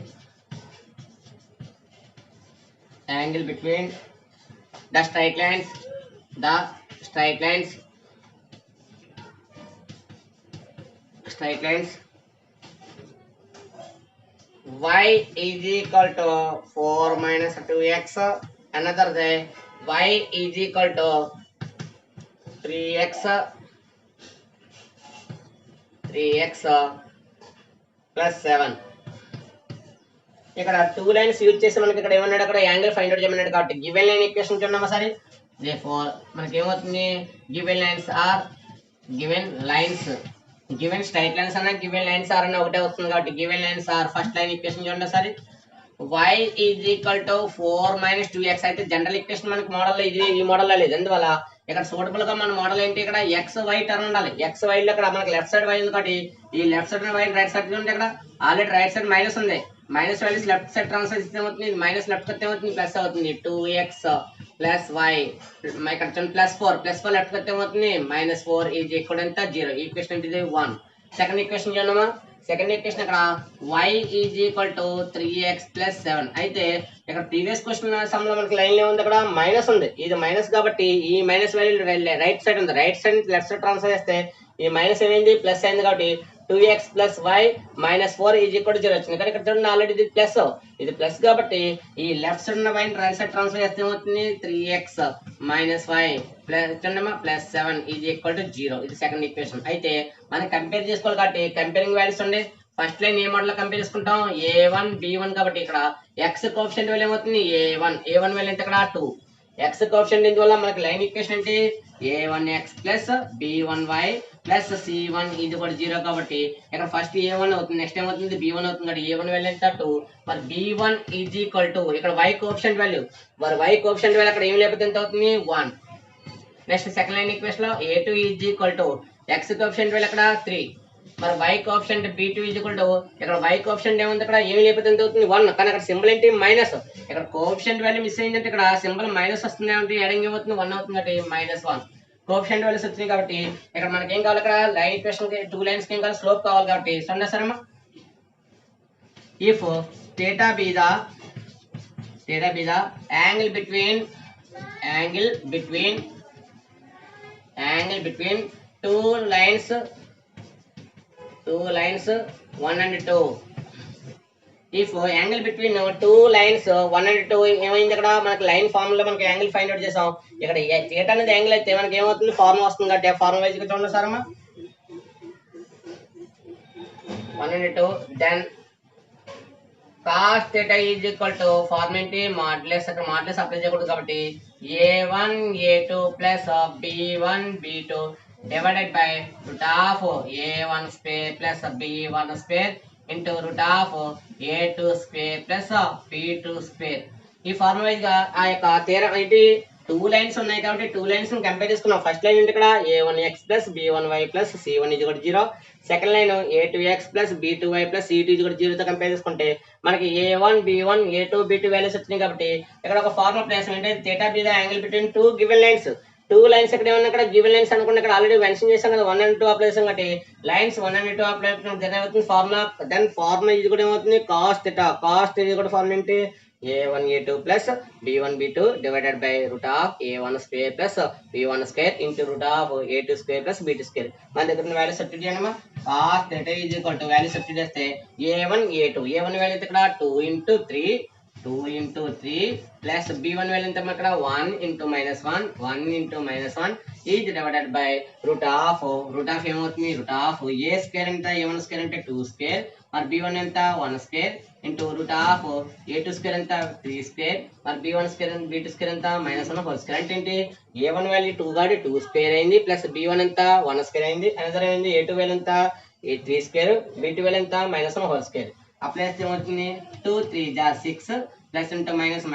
the straight lines y is equal to 4 minus 2x another day y is equal to 3x plus 7 ఇక్కడ 2 lines use చేసి మనకి ఇక్కడ ఏమన్నాడు అక్కడ యాంగిల్ ఫైండ్ అవుట్ చేయమన్నాడు కాబట్టి గివెన్ లైన్ ఈక్వేషన్ చూడండి ఒకసారి దేర్ఫోర్ మనకి ఏమవుతుంది గివెన్ స్ట్రైట్ లైన్స్ అన్న గివెన్ లైన్స్ ఆర్ అన్న ఒకటే వస్తుంది కాబట్టి given lines are first line equation చూడండి ఒకసారి y is equal to 4 minus 2x అయితే జనరల్ ఈక్వేషన్ మనకి మోడల్ ఇది ఈ మోడల్ లో లేదు అందువల్ల ఇక్కడ సూటబుల్ గా మన మోడల్ ఏంటి ఇక్కడ ఎక్స్ వై టర్న్ ఉండాలి ఎక్స్ వై లో ఇక్కడ మనకి లెఫ్ట్ సైడ్ వై ఉంది కాబట్టి ఈ left side y right side ఉంది ఇక్కడ ఆల్రెడీ రైట్ సైడ్ మైనస్ ఉంది minus values left side transfer చేస్తే ఏమవుతుంది మైనస్ లెఫ్ట్ కొత్త ఏమవుతుంది ప్లస్ అవుతుంది 2x ప్లస్ y ఇక్కడ చూడండి +4 లెఫ్ట్ కొత్త ఏమవుతుంది -4 ఈజ్ ఈక్వల్ ఎంత 0 ఈక్వేషన్ ఇది 1 సెకండ్ ఈక్వేషన్ చూడమ్మా సెకండ్ ఈక్వేషన్ ఇక్కడ y is equal to 3x plus 7 అయితే ఇక్కడ ప్రీవియస్ క్వశ్చన్ సమ్ లో మనకి లైన్ లో ఉంది అక్కడ మైనస్ ఉంది ఇది మైనస్ కాబట్టి ఈ మైనస్ వాల్యూ రైట్ సైడ్ ఉంది రైట్ సైడ్ నుంచి లెఫ్ట్ సైడ్ ట్రాన్స్ఫర్ చేస్తే ఈ మైనస్ ఏమైంది ప్లస్ అయింది కాబట్టి 2x plus y -4 is equal to 0 వచ్చింది కానీ ఇక్కడ చూడండి ఆల్రెడీ ఇది ప్లస్ కాబట్టి ఈ లెఫ్ట్ సైడ్ ఉన్న y రైట్ సైడ్ ట్రాన్స్ఫర్ చేస్తే ఏమవుతుంది 3x -y plus 7 is equal to 0 ఇది సెకండ్ ఈక్వేషన్ అయితే మనం కంపేర్ చేసుకోవాలి కాబట్టి కంపేరింగ్ వాల్యూస్ ఉండే ఫస్ట్ లైన్ ఏ మోడల్ లో కంపేర్ చేసుకుంటాం a1 b1 కాబట్టి ఇక్కడ x కోఎఫిషియంట్ వాల్యూ ఏమవుతుంది a1 వాల్యూ ఎంత ఇక్కడ 2 x కోఎఫిషియంట్ ఇందువల్ల మనకి లైన్ ఈక్వేషన్ ఏంటి a1x plus b1y plus c1 ఇది కూడా 0 కాబట్టి ఇక్కడ ఫస్ట్ a1 అవుతుంది నెక్స్ట్ ఏమవుతుంది b1 అవుతుంది కాబట్టి a1 వాల్యూ ఎంత 2 మరి b1 ఈజ్ ఈక్వల్ టు ఇక్కడ y కోఎఫిషియంట్ వాల్యూ మరి y కోఎఫిషియంట్ వాల్యూ అక్కడ ఏం లేకపోతే ఎంత అవుతుంది 1 నెక్స్ట్ సెకండ్ లైన్ ఈక్వేషన్ లో a2 is equal to x coefficient value అక్కడ 3 మరి y coefficient b2 is equal to ఇక్కడ y కోఎఫిషియంట్ ఏముంది అక్కడ ఏం లేకపోతే ఎంత అవుతుంది 1 కానీ అక్కడ సింబల్ ఏంటి మైనస్ ఇక్కడ కోఎఫిషియంట్ వాల్యూ మిస్ అయిందంటే ఇక్కడ సింబల్ మైనస్ వస్తుంది అంటే ఎడంగా ఏమవుతుంది 1 అవుతుంది అంటే -1 కోఎఫిషియంట్ వాల్యూస్ వచ్చినాయి కాబట్టి ఇక్కడ మనకి ఏం కావాలి ఇక్కడ లైన్ ఈక్వేషన్ కి 2 లైన్స్ కి ఏం కావాలి స్లోప్ కావాలి కాబట్టి చూడండి సరేమా if θ be the theta be the angle between two lines 1 and 2. if angle between two lines 1 and 2 ఏమైంది ఇక్కడ మనకి లైన్ ఫార్ములా మనకి యాంగిల్ ఫైండ్ అవుట్ చేసాం. ఇక్కడ థీటా అనేది యాంగిల్ అయితే మనకి ఏమవుతుంది ఫార్ములా వస్తుంది కాబట్టి ఆ ఫార్ములా వైజ్ గా చూడండి సార్ అమ్మా 1 and 2 then cos theta is equal to formula ఏంటి మాడ్యులస్ అక్కడ మాడ్యులస్ అప్లై చేయకూడదు కాబట్టి a1 a2 plus b1 b2 divided by root of a1 square plus b1 square into root of a2 square plus b2 square. ఈ formula wise గా ఆ యొక్క theorem ఏంటి two lines ఉన్నాయి కాబట్టి టూ లైన్స్ కంపేర్ చేసుకున్నాం. ఫస్ట్ లైన్ ఏంటి ఇక్కడ a1x plus b1y plus c1 is equal to 0. Second line a2x plus b2y plus c2 is equal to 0 తో కంపేర్ చేసుకుంటే మనకి a1 b1 a2 b2 values వచ్చినాయి కాబట్టి ఇక్కడ ఒక ఫార్ములా ప్లేస్ అంటే theta be the angle between two given lines. Two lines ఇక్కడ ఏమన్నా ఇక్కడ గివెన్ లైన్స్ అనుకుంటే ఇక్కడ ఆల్రెడీ మెన్షన్ చేసాం కదా 1 and 2 అప్లై చేసాం కాబట్టి లైన్స్ 1 and 2 అప్లై అయిపోతుంది. దెన్ ఏమవుతుంది ఫార్ములా దెన్ ఫార్ములా ఇది కూడా ఏమవుతుంది cos theta ఇది కూడా ఫార్ములా ఏంటి a1 a2 plus b1 b2 divided by root of a1 square plus b1 square into root of a2 square plus b2 square. మన దగ్గర ఉన్న వాల్యూ సబ్స్టిట్యూట్ చేయండి అమ్మా. cos theta is equal to value substitute చేస్తే a1 value అయితే ఇక్కడ 2 into 3 plus b1 value ఎంత ఇక్కడ 1 into minus 1 is divided by root of ఏమవుతుంది root of a square ఎంత a1 square అంటే 2 square మరి b1 ఎంత 1 square into root of a2 square ఎంత 3 square మరి b1 square and b2 square ఎంత -1 whole square అంటే ఏంటి a1 వాల్యూ 2 గాడి 2 square అయింది ప్లస్ b1 ఎంత 1 square అయింది అనదర్ అయింది a2 వాల్యూ ఎంత 3 square b2 వాల్యూ ఎంత -1 whole square. అప్లై చేస్తే ఏమవుతుంది 2 3 जा 6 ప్లస్ ఇంటూ మైనస్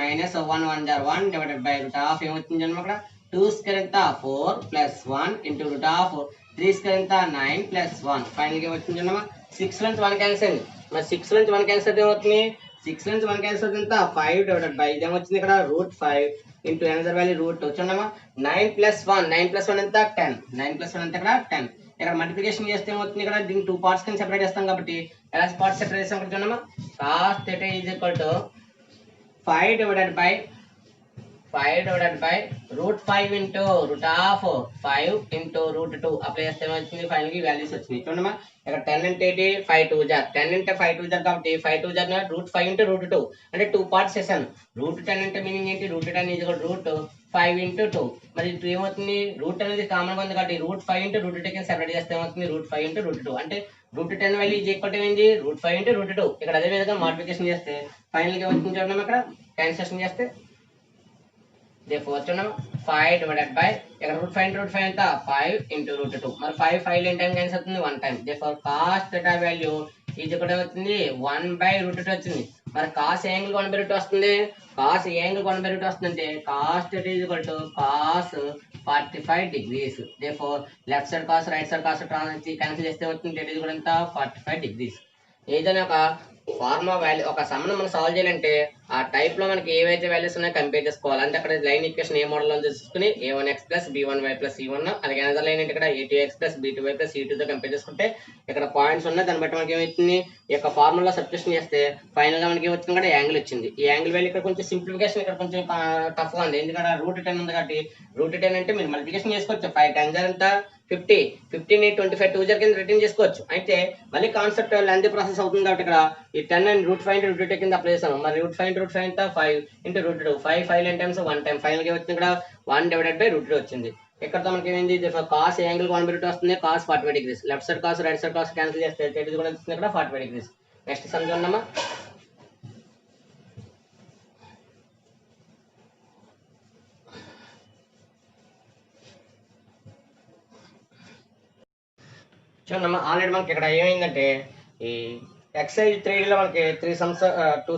1 1 जा 1 డివైడెడ్ బై రూట్ ఆఫ్ ఏమవుతుంది జన్మ అక్కడ 2 స్క్వేర్ ఎంత 4 plus 1 into root of 3 square ఎంత 9 ప్లస్ 1 ఫైనల్ గా ఏమవుతుంది జన్మ 6 నుంచి 1 క్యాన్సిల్. మరి 6 నుంచి 1 క్యాన్సిల్ ఏమవుతుంది 6 నుంచి 1 క్యాన్సిల్ ఎంత 5 డివైడెడ్ బై ఇది ఏమొచ్చింది ఇక్కడ root 5 into another value root చూడండి 9 ప్లస్ 1 ఎంత 10 9 ప్లస్ 1 ఎంత ఇక్కడ 10. ఇక్కడ మల్టిప్లికేషన్ చేస్తే ఏమవుతుంది ఇక్కడ దీన్ని 2 పార్ట్స్ కింద సెపరేట్ చేస్తాం కాబట్టి ఎలా పార్ట్స్ సెపరేట్ చేస్తాం ఇక్కడ చూడండి cos theta is equal to 5 divided by root 5 into root of 5 into root 2 apply చేస్తే ఏమవుతుంది ఫైనల్ కి వాల్యూస్ వచ్చినాయి చూడండి ఇక్కడ 10 అంటే 5 2 జార్ 10 అంటే 5 2 జార్ కాబట్టి 5 2 జార్ రూట్ 5 into root 2 అంటే 2 పార్ట్స్ చేశాను. రూట్ 10 అంటే మీనింగ్ ఏంటి root 10 is equal root 5 into 2 మరి ఇప్పుడు ఏమవుతుంది రూట్ అనేది కామన్ గా ఉంది కాబట్టి రూట్ 5 into root 2 కింద సెపరేట్ చేస్తే ఏమవుతుంది రూట్ 5 into root 2 అంటే root 10 value is equal to ఏంటి రూట్ 5 into root 2. ఇక్కడ అదే విధంగా మల్టిప్లికేషన్ చేస్తే ఫైనల్ గా ఏమవుతుంది చూడండి ఇక్కడ క్యాన్సిలేషన్ చేస్తే therefore చూడండి 5 divided by ఇక్కడ రూట్ 5 into root 5 ఎంత 5 into root 2 మరి 5 ఎన్ని టైం క్యాన్సిల్ అవుతుంది 1 time. therefore cos theta value ఇది కూడా అవుతుంది 1 by root 2 వచ్చింది. మరి cos యాంగిల్ 1 by root వస్తుంది cos యాంగిల్ 1 by root వస్తుందంటే cos theta is equal to cos 45 degrees. therefore left side cos right side cos cancel చేస్తే అవుతుంది theta is equal ఎంత 45 degrees. ఏదైనా ఒక ఫార్ములా వాల్యూ ఒక సమ్మను మనం సాల్వ్ చేయాలంటే ఆ టైప్ లో మనకి ఏవైతే వాల్యూస్ ఉన్నాయో కంపేర్ చేసుకోవాలి. అంటే అక్కడ లైన్ ఈక్వేషన్ ఏ మోడల్ అని చూసుకుని a1x plus b1y plus c1 అలాగే అనదర్ లైన్ అంటే ఇక్కడ a2x plus b2y plus c2 తో కంపేర్ చేసుకుంటే ఇక్కడ పాయింట్స్ ఉన్నాయి దాన్ని బట్టి మనకి ఏమవుతుంది ఈ యొక్క ఫార్ములా సబ్స్టిట్యూషన్ చేస్తే ఫైనల్ గా మనకి వచ్చింది కూడా యాంగిల్ వచ్చింది. ఈ యాంగిల్ వాల్యూ ఇక్కడ కొంచెం సింప్లిఫికేషన్ ఇక్కడ కొంచెం టఫ్ గా ఉంది ఎందుకంటే రూట్ 10 ఉంది కాబట్టి రూట్ 10 అంటే మీరు మల్టిప్లికేషన్ చేసుకోవచ్చు 5 10 ఎంత 50 15 25 2 జర్ కింద రిటర్న్ చేసుకోవచ్చు. అయితే మళ్ళీ కాన్సెప్ట్ లెంత్ ప్రాసెస్ అవుతుంది కాబట్టి ఇక్కడ ఈ 10 అండ్ రూట్ 5 రూట్ 2 కింద అప్లై చేస్తాను. మరి రూట్ 5 ఎంత 5 into root 2 5 times 1 time final గా వచ్చింది ఇక్కడ 1 డివైడెడ్ బై రూట్ 2 వచ్చింది. ఇక్కడ మనకి ఏమైంది కాస్ యాంగిల్ 1 బై రూట్ వస్తుంది cos 45 degrees left side cos right side cos cancel చేస్తే ఇది కూడా వస్తుంది ఇక్కడ 45 డిగ్రీస్. నెక్స్ట్ సమ్ చూడమ్మా చూడమ్మా ఆల్రెడీ మనకి ఇక్కడ ఏమైందంటే ఈ ఎక్సైజ్ 3 లో మనకి 2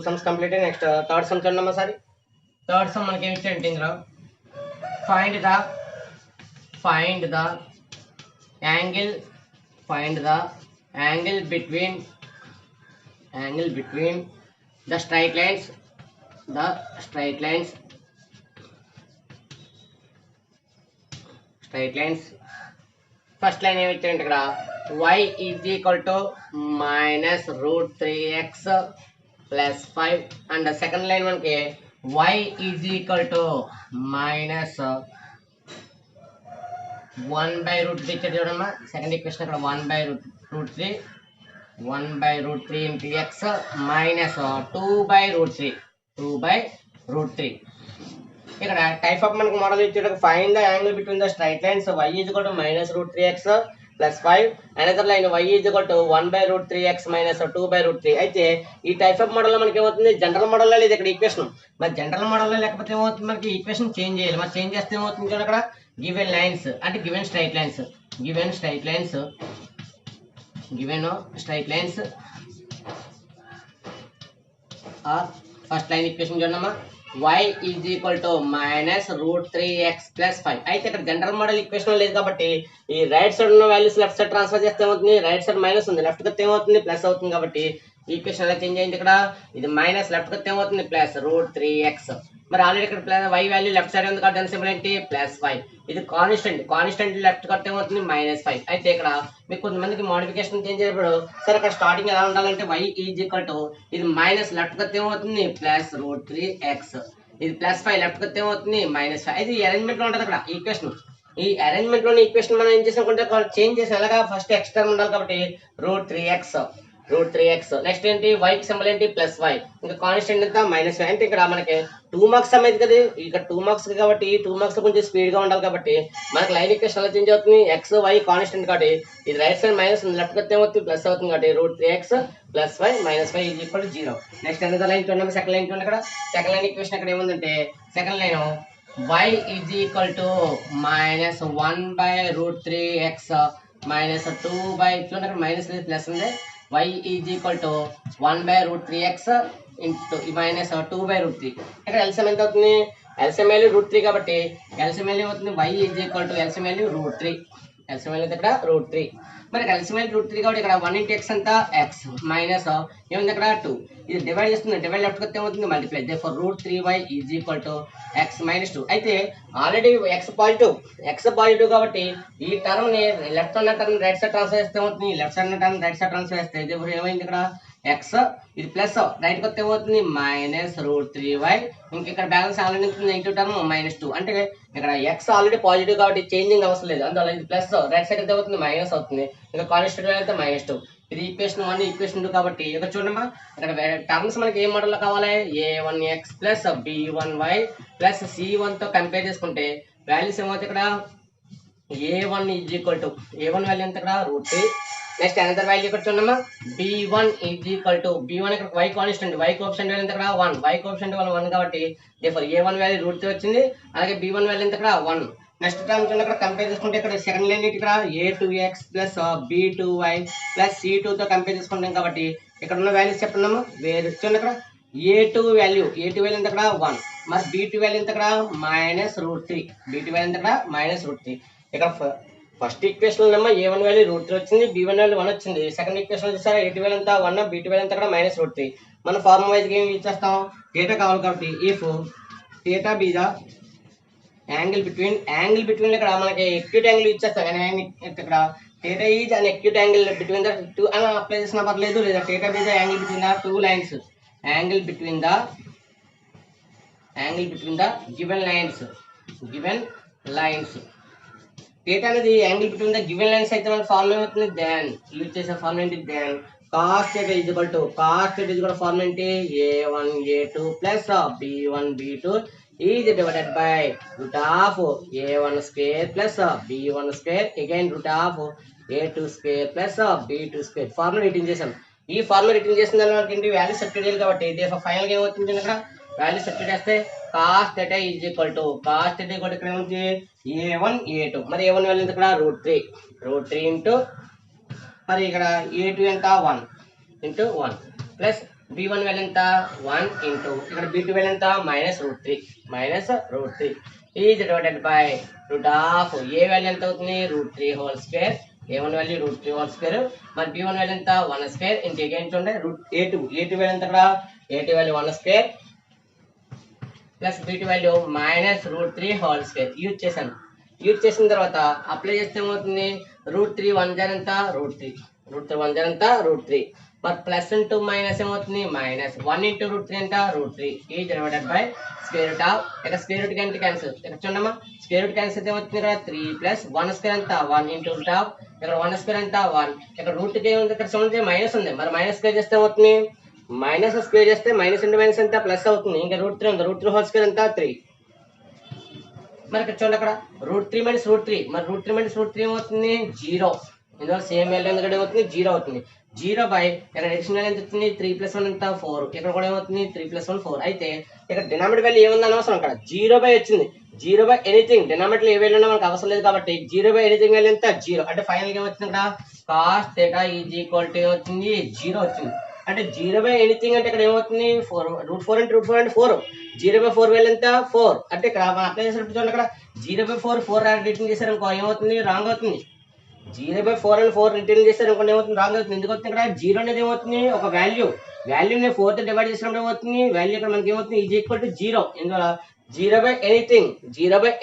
సమ్స్ కంప్లీట్ అయ్యి నెక్స్ట్ థర్డ్ సమ్ చూడమ్మా సారీ థర్డ్ సమ్ మనకి ఏమి ఇచ్చారంటే ఇందులో find the angle between the straight lines first line ఏమి ఇచ్చారంటే ఇక్కడ y is equal to minus root 3x plus 5 and second line మనకి y is equal to minus 1/√3 ఇచ్చాడు చూడమ్మా. సెకండ్ ఈక్వేషన్ ఇక్కడ 1/√3 ఇంటూ ఎక్స్ మైనస్ 2/√3 ఇక్కడ టైప్ ఆఫ్ మనకు model ఇచ్చాడు. Find the angle between the straight lines y is equal to -√3x plus 5 another line y is equal to 1/√3x minus 2/√3. అయితే ఈ type of model లో మనకి ఏమవుతుంది, general మోడల్లో లేదు ఇక్కడ ఈక్వేషన్. మరి జనరల్ మోడల్లో లేకపోతే ఏమవుతుంది, మనకి ఈక్వేషన్ చేంజ్ చేయాలి. మరి చేంజ్ చేస్తే ఏమవుతుంది చూడండి, అక్కడ గివెన్ లైన్స్ అంటే given straight lines are first line equation చూడమ్మా, y is equal to -√3x plus 5. అయితే ఇక్కడ జనరల్ మోడల్ ఈక్వేషన్ లేదు కాబట్టి ఈ రైట్ సైడ్ ఉన్న వాల్యూస్ లెఫ్ట్ సైడ్ ట్రాన్స్ఫర్ చేస్తే ఏమవుతుంది, రైట్ సైడ్ మైనస్ ఉంది, లెఫ్ట్ కత్తే ఏమవుతుంది ప్లస్ అవుతుంది. కాబట్టి ఈక్వేషన్ ఎలా చేంజ్ అయింది, ఇక్కడ ఇది మైనస్, లెఫ్ట్ కత్తే ఏమవుతుంది ప్లస్ √3x. మరి ఆల్రెడీ ఇక్కడ y వాల్యూ లెఫ్ట్ సైడ్ ఉంది కాబట్టి దాని సింబల్ ఏంటి ప్లస్ 5. ఇది కాన్స్టెంట్ లెఫ్ట్ కత్తే ఏమవుతుంది -5. అయితే ఇక్కడ మీకు కొంతమందికి మోడిఫికేషన్ చేంజ్ అయినప్పుడు సరే అక్కడ స్టార్టింగ్ ఎలా ఉండాలంటే y ఈజ్ ఈక్వల్ టు ఇది మైనస్, లెఫ్ట్ కత్తే ఏమవుతుంది ప్లస్ √3x, ఇది ప్లస్ 5, లెఫ్ట్ కత్తే ఏమవుతుంది -5. అయితే ఈ అరేంజ్మెంట్ లో ఉంటుంది అక్కడ ఈక్వేషన్. ఈ అరేంజ్మెంట్ లోని ఈక్వేషన్ మనం ఏం చేసామంటే చేంజ్ చేసి ఎలాగా ఫస్ట్ ఎక్స్ టర్మ్ ఉండాలి కాబట్టి √3x. నెక్స్ట్ ఏంటి y కి సింబల్ ఏంటి ప్లస్ 5, ఇంకా కాన్స్టెంట్ ఎంత -5. అంటే ఇక్కడ మనకి 2 మార్క్స్ అమ్మేది కదా, ఇక్కడ 2 మార్క్స్ కాబట్టి 2 మార్క్స్ కొంచెం స్పీడ్ గా ఉండాలి కాబట్టి మనకి లైన్ ఈక్వేషన్ ఎలా చేంజ్ అవుతుంది, x y కాన్స్టెంట్ కాబట్టి ఇది రైట్ సైడ్ మైనస్ ఉంది, లెఫ్ట్ కత్తే ఏమవుతుంది ప్లస్ అవుతుంది కాబట్టి √3x plus 5 -5 is equal to 0. Next అనేది లైన్ చూడండి, సెకండ్ లైన్ చూడండి. ఇక్కడ సెకండ్ లైన్ ఈక్వేషన్ ఇక్కడ ఏముందంటే second line y is equal to -1/√3x minus 2 చూడండి, అక్కడ మైనస్ లేదు ప్లస్ ఉంది. y is equal to 1/√3x into minus 2/√3. ఇక్కడ ఎల్సిఎం ఎంత అవుతుంది, ఎల్సిఎం వాల్యూ √3 కాబట్టి ఎల్సిఎం వాల్యూ అవుతుంది y is equal to LCM value √3. LCM value ఇక్కడ √3. మరి ఎల్సిఎం వాల్యూ √3 కాబట్టి ఇక్కడ 1 × x అంత x మైనస్ ఏముంది అక్కడ 2. ఇది డివైడ్ చేస్తుంది, డివైడ్ లెఫ్ట్ కొత్త ఏమవుతుంది multiply, therefore √3y is equal to x - 2. అయితే ఆల్రెడీ x పాజిటివ్ కాబట్టి ఈ టర్మ్ ని లెఫ్ట్ ఉన్న టర్మ్ రైట్ సైడ్ ట్రాన్స్ఫర్ చేస్తే ఏమవుతుంది, లెఫ్ట్ సైడ్ ఉన్న టర్మ్ రైట్ సైడ్ ట్రాన్స్ఫర్ చేస్తే దేర్ఫోర్ ఏమైంది ఇక్కడ x, ఇది ప్లస్ రైట్ కొత్త ఏమవుతుంది -√3y, ఇంక ఇక్కడ బ్యాలెన్స్ ఆల్రెడీ నెగిటివ్ టర్మ్ -2. అంటే ఇక్కడ x ఆల్రెడీ పాజిటివ్ కాబట్టి చేంజింగ్ అవసరం లేదు, అందువల్ల ఇది ప్లస్ రైట్ సైడ్ ఎంత అవుతుంది మైనస్ అవుతుంది, ఇంకా కాన్స్టెంట్ వాల్యూ అయితే -2. ఇది ఈక్వేషన్ 1 ఈక్వేషన్ 2 కాబట్టి ఇక్కడ చూడమ్మా, ఇక్కడ టర్మ్స్ మనకి ఏ మోడల్లో కావాలి, a1x plus b1y plus c1 తో కంపేర్ చేసుకుంటే వాల్యూస్ ఏమవుతాయి, ఇక్కడ a1 is equal to a1 value ఎంత ఇక్కడ √3. నెక్స్ట్ అనదర్ వాల్యూ ఇక్కడ చూడమ్మా, b1 is equal to b1 ఇక్కడ y constant, y coefficient value ఎంత ఇక్కడ 1, y కోఎఫిషియంట్ వల్ల 1 కాబట్టి దేర్ఫోర్ a1 వాల్యూ √3 వచ్చింది, అలాగే b1 వాల్యూ ఎంత ఇక్కడ 1. నెక్స్ట్ టర్మ్ చూడండి, ఇక్కడ కంపేర్ చేసుకుంటే ఇక్కడ సెకండ్ లైన్ ఇక్కడ a2x plus b2y plus c2 తో కంపేర్ చేసుకుంటాం కాబట్టి ఇక్కడ ఉన్న వాల్యూస్ చెప్పండి వేరు. చూడండి ఇక్కడ a2 వాల్యూ ఎంత ఇక్కడ 1, మరి b2 వాల్యూ ఎంత ఇక్కడ -√3, b2 వాల్యూ ఎంత ఇక్కడ -√3. ఇక్కడ ఫస్ట్ ఈక్వేషన్ లో a1 వాల్యూ √3 వచ్చింది, b1 వాల్యూ 1 వచ్చింది. సెకండ్ ఈక్వేషన్ చూసారా a2 వాల్యూ ఎంత 1, b2 వాల్యూ ఎంత ఇక్కడ -√3. మన ఫార్ములా వైజ్ గా ఏం ఇచ్చేస్తాం, థీటా కావాలి కాబట్టి if theta be the angle between ఇక్కడ మనకి ఎక్యూట్ యాంగిల్ ఇచ్చేస్తాం కానీ ఇక్కడ theta is an acute angle between the two అని అప్లై చేసినా పర్లేదు, లేదా theta be the angle between the two lines, angle between the given lines. Theta అనేది angle between the given lines అయితే మన ఫార్ములా అవుతుంది దెన్ యూజ్ చేసే formula ఏంటి, then cos θ is equal to formula ఏంటి a1 a2 plus b1 b2 is divided by root of a1 square plus b1 square again root of a2 square plus b2 square. Formula return చేసాం. ఈ formula return చేసిన దాని మనకి ఏంటి value substitute చేయాలి కాబట్టి therefore final గా ఏమవుతుంది ఇక్కడ వాల్యూ సబ్స్టిట్యూట్ చేస్తే cos θ ఈజ్ ఈక్వల్ టు ఇక్కడ ఏమవుతుంది a1 a2, మరి a1 వాల్యూ ఎంత ఇక్కడ √3 ఇంటూ మరి ఇక్కడ a2 ఎంత 1 ఇంటూ 1 ప్లస్ b1 వాల్యూ ఎంత 1 ఇంటూ ఇక్కడ b2 వాల్యూ ఎంత -√3 is divided by root of a value ఎంత అవుతుంది √3 whole square, a1 value √3 whole square, మరి b1 వాల్యూ ఎంత 1 స్క్వేర్ ఇంటూ అగైన్ చూడండి a2 వాల్యూ ఎంత ఇక్కడ a2 value 1 square plus b2 value -√3 whole square use చేసిన తర్వాత అప్లై చేస్తే ఏమవుతుంది √3 1 ఎంత √3 √3 1 ఎంత √3 మరి ప్లస్ ఇంటూ మైనస్ ఏమవుతుంది మైనస్ 1 ఇంటూ √3 ఎంత √3 is divided by square root of ఇక్కడ స్క్వేర్ రూట్ కంటే క్యాన్సిల్ ఇక్కడ చూడమ్మా స్క్వేర్ రూట్ క్యాన్సిల్ ఏమవుతుంది ఇక్కడ 3 ప్లస్ 1 స్క్వేర్ ఎంత 1 ఇంటూ రూట్ ఆఫ్ ఇక్కడ 1 స్క్వేర్ ఎంత 1 ఇక్కడ రూట్ కి ఏముంది ఇక్కడ చూడండి మైనస్ ఉంది మరి మైనస్ స్క్వేర్ చేస్తే ఏమవుతుంది మైనస్ స్క్వేర్ చేస్తే మైనస్ ఇంటూ మైనస్ ఎంత ప్లస్ అవుతుంది ఇంకా √3 ఉంది √3 హోల్ స్క్వేర్ ఎంత 3 మరి ఇక్కడ చూడండి అక్కడ √3 మైనస్ √3 మరి √3 మైనస్ √3 ఏమవుతుంది 0 ఇందులో సేమ్ వాల్యూ ఎందుకంటే ఏమవుతుంది 0 అవుతుంది 0 బై ఇక్కడ అడిషనల్ ఎంత వస్తుంది 3 + 1 ఎంత 4 ఇక్కడ కూడా ఏమవుతుంది 3 + 1 4 అయితే ఇక్కడ డినామినేటర్ వాల్యూ ఏముంది అనవసరం ఇక్కడ 0 బై వచ్చింది 0 by anything denominator A value ఉన్నా మనకు అవసరం లేదు కాబట్టి 0 బై ఎనీథింగ్ వాల్యూ ఎంత 0 అంటే ఫైనల్ గా ఏమొచ్చింది ఇక్కడ cos θ = ఏమవుతుంది 0 వచ్చింది అంటే 0 బై ఎనీథింగ్ అంటే ఇక్కడ ఏమవుతుంది 4 √4 అంటే √4 అంటే 4 0 బై 4 వాల్యూ ఎంత 4 అంటే ఇక్కడ మనం అప్లై చేసినప్పుడు చూడండి ఇక్కడ 0 బై 4 రిటర్న్ చేశారు అనుకో ఏమవుతుంది రాంగ్ అవుతుంది 0 బై 4 అని 4 రిటర్న్ చేశారు అనుకోండి ఏమవుతుంది రాంగ్ అవుతుంది ఎందుకు వస్తుంది ఇక్కడ 0 అనేది ఏమవుతుంది ఒక వాల్యూని 4 తో డివైడ్ చేసినప్పుడు ఏమవుతుంది వాల్యూ ఇక్కడ మనకి ఏమవుతుంది ఈజ్ ఈక్వల్ టు 0 ఎందువల్ల 0 బై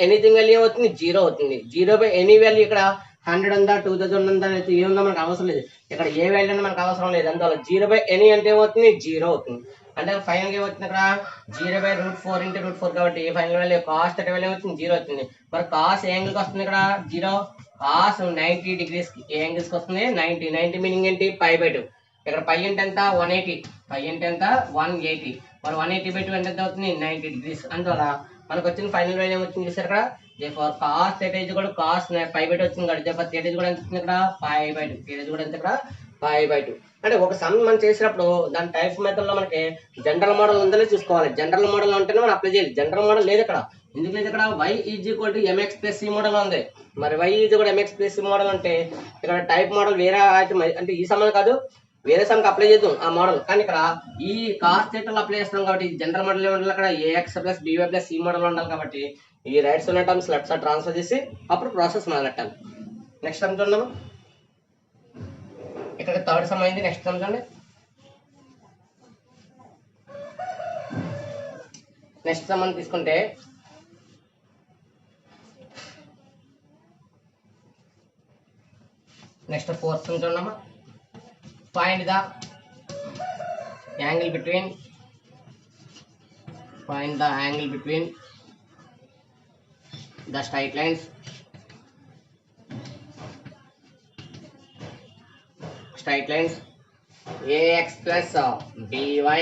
ఎనీథింగ్ వాల్యూ ఏమవుతుంది 0 అవుతుంది 0 బై ఎనీ వాల్యూ ఇక్కడ 100 ఉందా 2000 ఉందా అయితే ఏముందో మనకు అవసరం లేదు ఇక్కడ ఏ వాల్యూ అన్నా మనకు అవసరం లేదు అందువల్ల 0 బై ఎనీ అంటే ఏమవుతుంది 0 అవుతుంది అంటే ఫైనల్ గా ఏమవుతుంది ఇక్కడ 0 బై √4 ఇంటూ √4 కాబట్టి ఫైనల్ వాల్యూ కాస్ θ వాల్యూ ఏమవుతుంది 0 అవుతుంది మరి కాస్ ఏ యాంగిల్ కి వస్తుంది ఇక్కడ 0 కాస్ 90 డిగ్రీస్ కి ఏ యాంగిల్స్ కి వస్తుంది 90 మీనింగ్ ఏంటి π/2 ఇక్కడ π అంటే ఎంత 180 π అంటే ఎంత 180 మరి 180/2 అంటే ఎంత అవుతుంది 90 డిగ్రీస్ అందువల్ల మనకు వచ్చిన ఫైనల్ వాల్యూ ఏమొచ్చింది చూసారు ఇక్కడ therefore cos θ is equal to cos π/2 వచ్చింది కాబట్టి therefore θ is కూడా ఎంత వచ్చింది ఇక్కడ π/2 θ is కూడా ఎంత ఇక్కడ π/2 అంటే ఒక సమ్ మనం చేసినప్పుడు దాని టైప్స్ మెథడ్ లో మనకి జనరల్ మోడల్ ఉందని చూసుకోవాలి జనరల్ మోడల్ ఉంటేనే మనం అప్లై చేయాలి జనరల్ మోడల్ లేదు ఇక్కడ ఎందుకు లేదు ఇక్కడ y = mx + c మోడల్ ఉంది మరి y = mx + c మోడల్ అంటే ఇక్కడ టైప్ మోడల్ వేరే అంటే ఈ సమ్ కాదు వేరే సమ్ కి అప్లై చేద్దాం ఆ మోడల్ కానీ ఇక్కడ ఈ cos θ లో అప్లై చేస్తాం కాబట్టి జనరల్ మోడల్ ఏమంటారు అక్కడ ax + by + c మోడల్ ఉండాలి కాబట్టి ఈ రైట్ సైడ్ ఉన్న టర్మ్స్ లెఫ్ట్ సైడ్ ట్రాన్స్ఫర్ చేసి అప్పుడు ప్రాసెస్ మొదలెట్టాలి నెక్స్ట్ సమ్ చూద్దాం ఇక్కడ థర్డ్ సమ్ అయింది నెక్స్ట్ సమ్ చూడండి నెక్స్ట్ సమ్ అని తీసుకుంటే నెక్స్ట్ ఫోర్త్ సమ్ చూడమ్మా find the angle between the straight lines ax plus by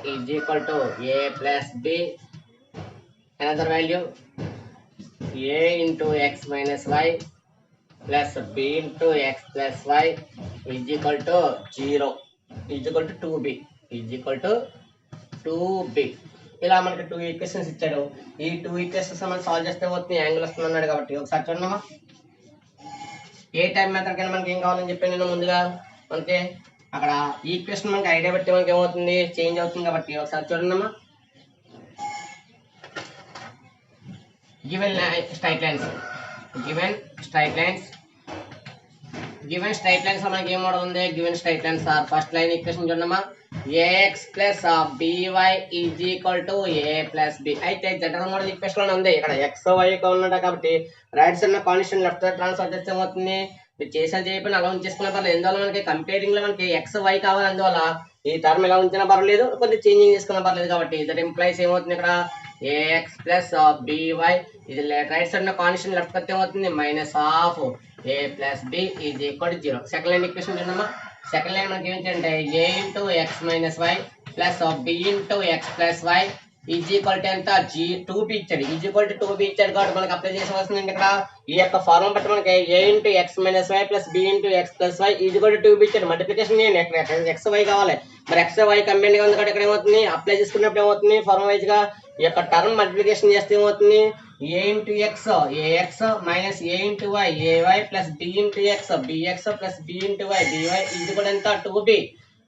is equal to a plus b another value a into x minus y plus b into x plus y is equal to 0 is equal to 2b is equal to 2b ఇలా మనకి 2 equations ఇచ్చాడు ఈ 2 equations మనం solve చేస్తే వస్తుంది angle వస్తుంది అన్నాడు కాబట్టి ఒకసారి చూడమ్మా ఏ టైప్ మెథడ్ కైనా మనకి ఏం కావాలని చెప్పాను నేను ముందుగా మనకి అక్కడ ఈక్వేషన్ మనకి ఐడియా బట్టి మనకి ఏమవుతుంది చేంజ్ అవుతుంది కాబట్టి ఒకసారి చూడమ్మా గివెన్ స్ట్రైట్ లైన్స్ మనకి ఏ మోడల్ ఉంది given straight lines are first line equation చూడమ్మా ax plus by is equal to a plus b అయితే జనరల్ మోడల్ ఈక్వేషన్ లో ఉంది ఇక్కడ x y గా ఉన్నాడు కాబట్టి రైట్ సైడ్ ఉన్న కాన్స్టెంట్ లెఫ్ట్ సైడ్ ట్రాన్స్ఫర్ చేస్తే ఏమవుతుంది మీరు చేసిన చేయకపోయినా అలా ఉంచేసుకున్నా పర్లేదు ఎందువల్ల మనకి కంపేరింగ్ లో మనకి x y కావాలి అందువల్ల ఈ టర్మ్ ఇలా ఉంచినా పర్లేదు కొంచెం చేంజింగ్ చేసుకున్నా పర్లేదు కాబట్టి దట్ ఇంప్లైస్ ఏమవుతుంది ఇక్కడ ax plus by ఇది రైట్ సైడ్ ఉన్న కాన్స్టెంట్ లెఫ్ట్ కడితే ఏమవుతుంది -a plus b is equal to 0 second line equation చూడమ్మా సెకండ్ లైన్ మనకి ఏంటంటే a into x minus y plus b into x plus y is equal to ఎంత 2b ఇచ్చాడు is equal to 2b ఇచ్చాడు కాబట్టి మనకి అప్లై చేయాల్సింది ఇక్కడ ఈ యొక్క ఫార్ములా బట్టి మనకి a into x minus y plus b into x plus y is equal to 2b ఇచ్చాడు మల్టిప్లికేషన్ x y కావాలి మరి x y కంబైన్ గా ఉంది కాబట్టి ఇక్కడ ఏమవుతుంది అప్లై చేసుకున్నప్పుడు ఏమవుతుంది ఫార్ములా వైజ్ గా ఈ యొక్క టర్మ్ మల్టిప్లికేషన్ చేస్తే ఏమవుతుంది a into x ax minus a into y ay plus b into x bx plus b into y by ఇది కూడా ఎంత 2b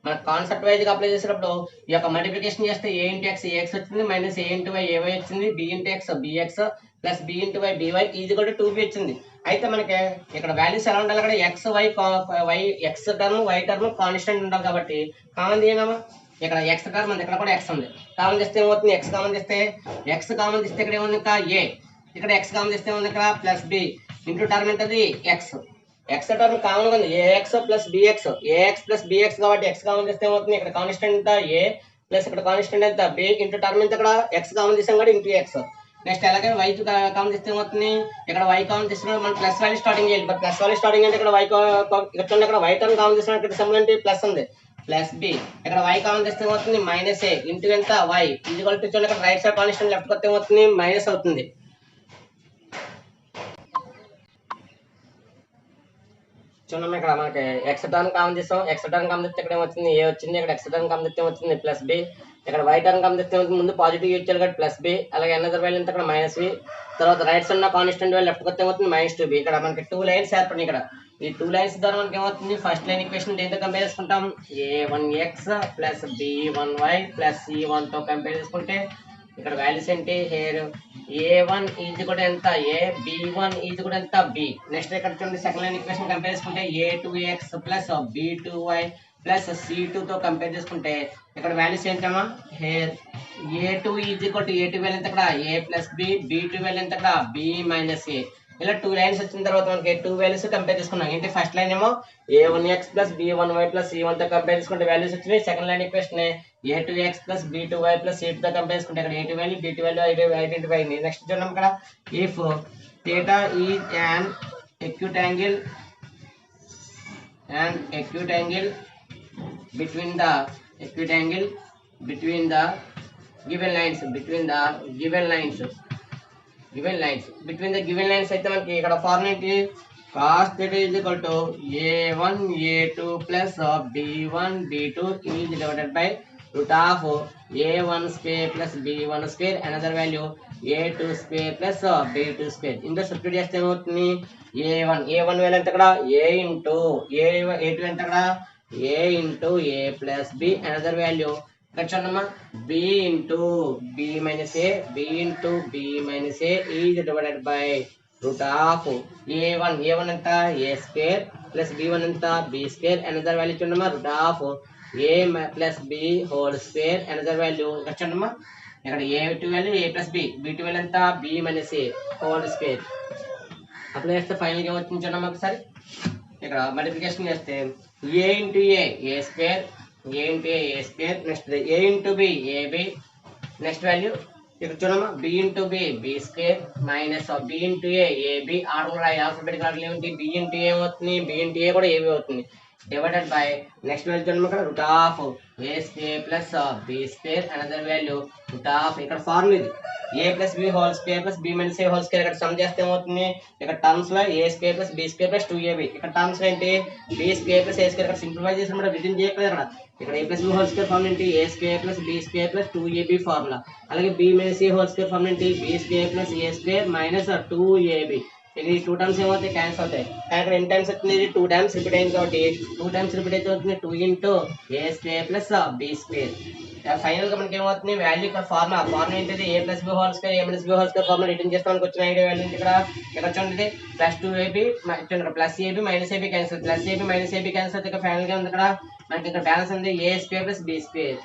మన కాన్సెప్ట్ వైజ్ గా అప్లై చేసినప్పుడు ఈ యొక్క మల్టిప్లికేషన్ చేస్తే a into x ax వచ్చింది minus a into y ay వచ్చింది b into x bx plus b into y by ఇది కూడా 2b వచ్చింది అయితే మనకి ఇక్కడ వాల్యూస్ ఎలా ఉండాలి అక్కడ x y x term y term constant ఉండాలి కాబట్టి కామన్ తీయనమా ఇక్కడ x టర్మ్ ఉంది ఇక్కడ కూడా x ఉంది కామన్ చేస్తే ఏమవుతుంది x కామన్ చేస్తే ఇక్కడ ఏముంది ఇంకా a ఇక్కడ x కామన్ చేస్తే ఏముంది ఇక్కడ ప్లస్ b ఇంటూ టర్మ్ ఏంటది x ఎక్స్ టర్మ్ కామన్ ఉంది, a x plus b x, a x plus b x కాబట్టి ఎక్స్ కామన్ తీస్తే ఏమవుతుంది, ఇక్కడ కాన్స్టెంట్ ఎంత ఏ ప్లస్ ఇక్కడ కాన్స్టెంట్ ఎంత బి ఇంటూ టర్మ్ ఎంత ఇక్కడ ఎక్స్ కామన్ తీసాం కాబట్టి ఇంటూ ఎక్స్. నెక్స్ట్ అలాగే వై కామన్ తీస్తే ఏమవుతుంది, ఇక్కడ వై కామన్ తీసుకున్నప్పుడు మనం ప్లస్ వాల్యూ స్టార్టింగ్ చేయాలి. బట్ ప్లస్ వాల్యూ స్టార్టింగ్ అంటే ఇక్కడ వై ఇక్కడ వై టర్మ్ కామన్ తీసుకున్న ఇక్కడ సమ్ ఏంటి ప్లస్ ఉంది ప్లస్ బి, ఇక్కడ వై కామన్ తీస్తే ఏమవుతుంది మైనస్ ఏ ఇంటూ ఎంత వై ఈక్వల్ టు చూడండి ఇక్కడ రైట్ సైడ్ కాన్స్టెంట్ లెఫ్ట్ కొస్తే ఏమవుతుంది మైనస్ అవుతుంది. చూడమ్మా ఇక్కడ మనకి ఎక్స్ టర్మ్ కామన్ తీస్తాం, ఎక్స్ టర్మ్ కామన్ తీస్తే ఇక్కడ ఏమొచ్చింది ఏ వచ్చింది, ఇక్కడ ఎక్స్ టర్మ్ కామన్ తీస్తే వచ్చింది ప్లస్ బి, ఇక్కడ వై టర్మ్ కామన్ తీస్తే ముందు పాజిటివ్ ఇచ్చారు కాబట్టి ప్లస్ బి, అలాగే అనదర్ వాల్యూ ఎంత ఇక్కడ మైనస్ బి, తర్వాత రైట్ సైడ్ ఉన్న కాన్స్టెంట్ వాల్యూ లెఫ్ట్ కొస్తే ఏమవుతుంది మైనస్ 2b. ఇక్కడ మనకి 2 లైన్స్ ఏర్పడినాయి. ఇక్కడ ఈ 2 లైన్స్ ద్వారా మనకి ఏమవుతుంది ఫస్ట్ లైన్ ఈక్వేషన్ దేంతో కంపేర్ చేసుకుంటాం, a1x plus b1y plus c1 తో కంపేర్ చేసుకుంటే ఇక్కడ వాల్యూస్ ఏంటి హియర్ a1 ఈజ్ కూడా ఎంత a, b1 ఈజ్ కూడా ఎంత b. నెక్స్ట్ ఇక్కడ చూడండి సెకండ్ లైన్ ఈక్వేషన్ కంపేర్ చేసుకుంటే a2x plus b2y plus c2 తో కంపేర్ చేసుకుంటే ఇక్కడ వాల్యూస్ ఏంటమ్మా here a2 is equal to a2 value ఎంత ఇక్కడ a plus b, b2 value ఎంత ఇక్కడ b మైనస్ a. ఇలా 2 లైన్స్ వచ్చిన తర్వాత మనకి 2 వాల్యూస్ కంపేర్ చేసుకున్నాం. ఏంటి ఫస్ట్ లైన్ ఏమో a1x plus b1y plus c1 తో కంపేర్ చేసుకుంటే వాల్యూస్ వచ్చినాయి. Second line equation a2x plus b2y plus c2 తో కంపేర్ చేసుకుంటే ఇక్కడ a2 value b2 value identify అయింది. నెక్స్ట్ చూద్దాం ఇక్కడ if theta is an acute angle between the given lines అయితే మనకి ఇక్కడ ఫార్ములా ఏంటి cos theta is equal to a1 a2 plus b1 b2 is divided by root of a1 square plus b1 square another value a2 square plus b2 square. ఇందులో substitute చేస్తే ఏమవుతుంది a1 value ఎంత ఇక్కడ a into a2 ఎంత ఇక్కడ a into a plus b another value ఇక్కడ చూడమ్మా b into b minus b minus a is divided by root of a1 ఎంత a స్క్వేర్ ప్లస్ b1 ఎంత b స్క్వేర్ అనదర్ వాల్యూ చూడమ్మా route of a plus b whole square another value ఇక్కడ చూడమ్మా ఇక్కడ a2 value a plus b, b2 value ఎంత b minus a whole square. Apply చేస్తే final గా వచ్చింది చూడమ్మా ఒకసారి ఇక్కడ మల్టిప్లికేషన్ చేస్తే a into a square a into a square, next a into b ab, next value ఇక్కడ చూడమ్మా b into b square minus b into a ab order రాయి ఆల్ఫాబెటికల్ ఆర్డర్ ఏమిటి b into a అవుతుంది b into a కూడా ab అవుతుంది divided by next value చూడమ్మా ఇక్కడ root of a square plus b square another value root of ఇక్కడ formula ఇది a plus b whole square plus b minus a whole square ఇక్కడ some చేస్తే ఏమవుతుంది ఇక్కడ టర్మ్స్ లో a square plus b square plus 2ab ఇక్కడ terms లో ఏంటి b square plus a square ఇక్కడ సింప్లిఫై చేసినప్పుడు రిటర్న్ చేయట్లేదు ఇక్కడ a plus b whole square formula ఏంటి a square plus b square plus 2ab formula, అలాగే b minus a whole square formula ఏంటి b square plus a square minus 2ab. ఇది 2 times ఏమవుతాయి cancel అవుతాయి కానీ ఇక్కడ ఎన్ని టైమ్స్ వచ్చింది 2 టైమ్స్ రిపీట్ అయింది కాబట్టి 2 టైమ్స్ రిపీట్ అయితే అవుతుంది 2 into a square plus b square. Final గా మనకి ఏమవుతుంది వాల్యూ ఇక్కడ ఫార్ములా ఏంటిది a plus b whole square a minus b whole square formula return చేస్తానికి వచ్చిన ఐడియా వాల్యూ ఇక్కడ చూడండి ప్లస్ 2ab చూడండి plus ab minus ab cancel plus ab minus ab cancel అయితే ఇక్కడ ఫైనల్ గా ఉంది ఇక్కడ మనకి ఇక్కడ బ్యాలెన్స్ ఉంది a square plus b square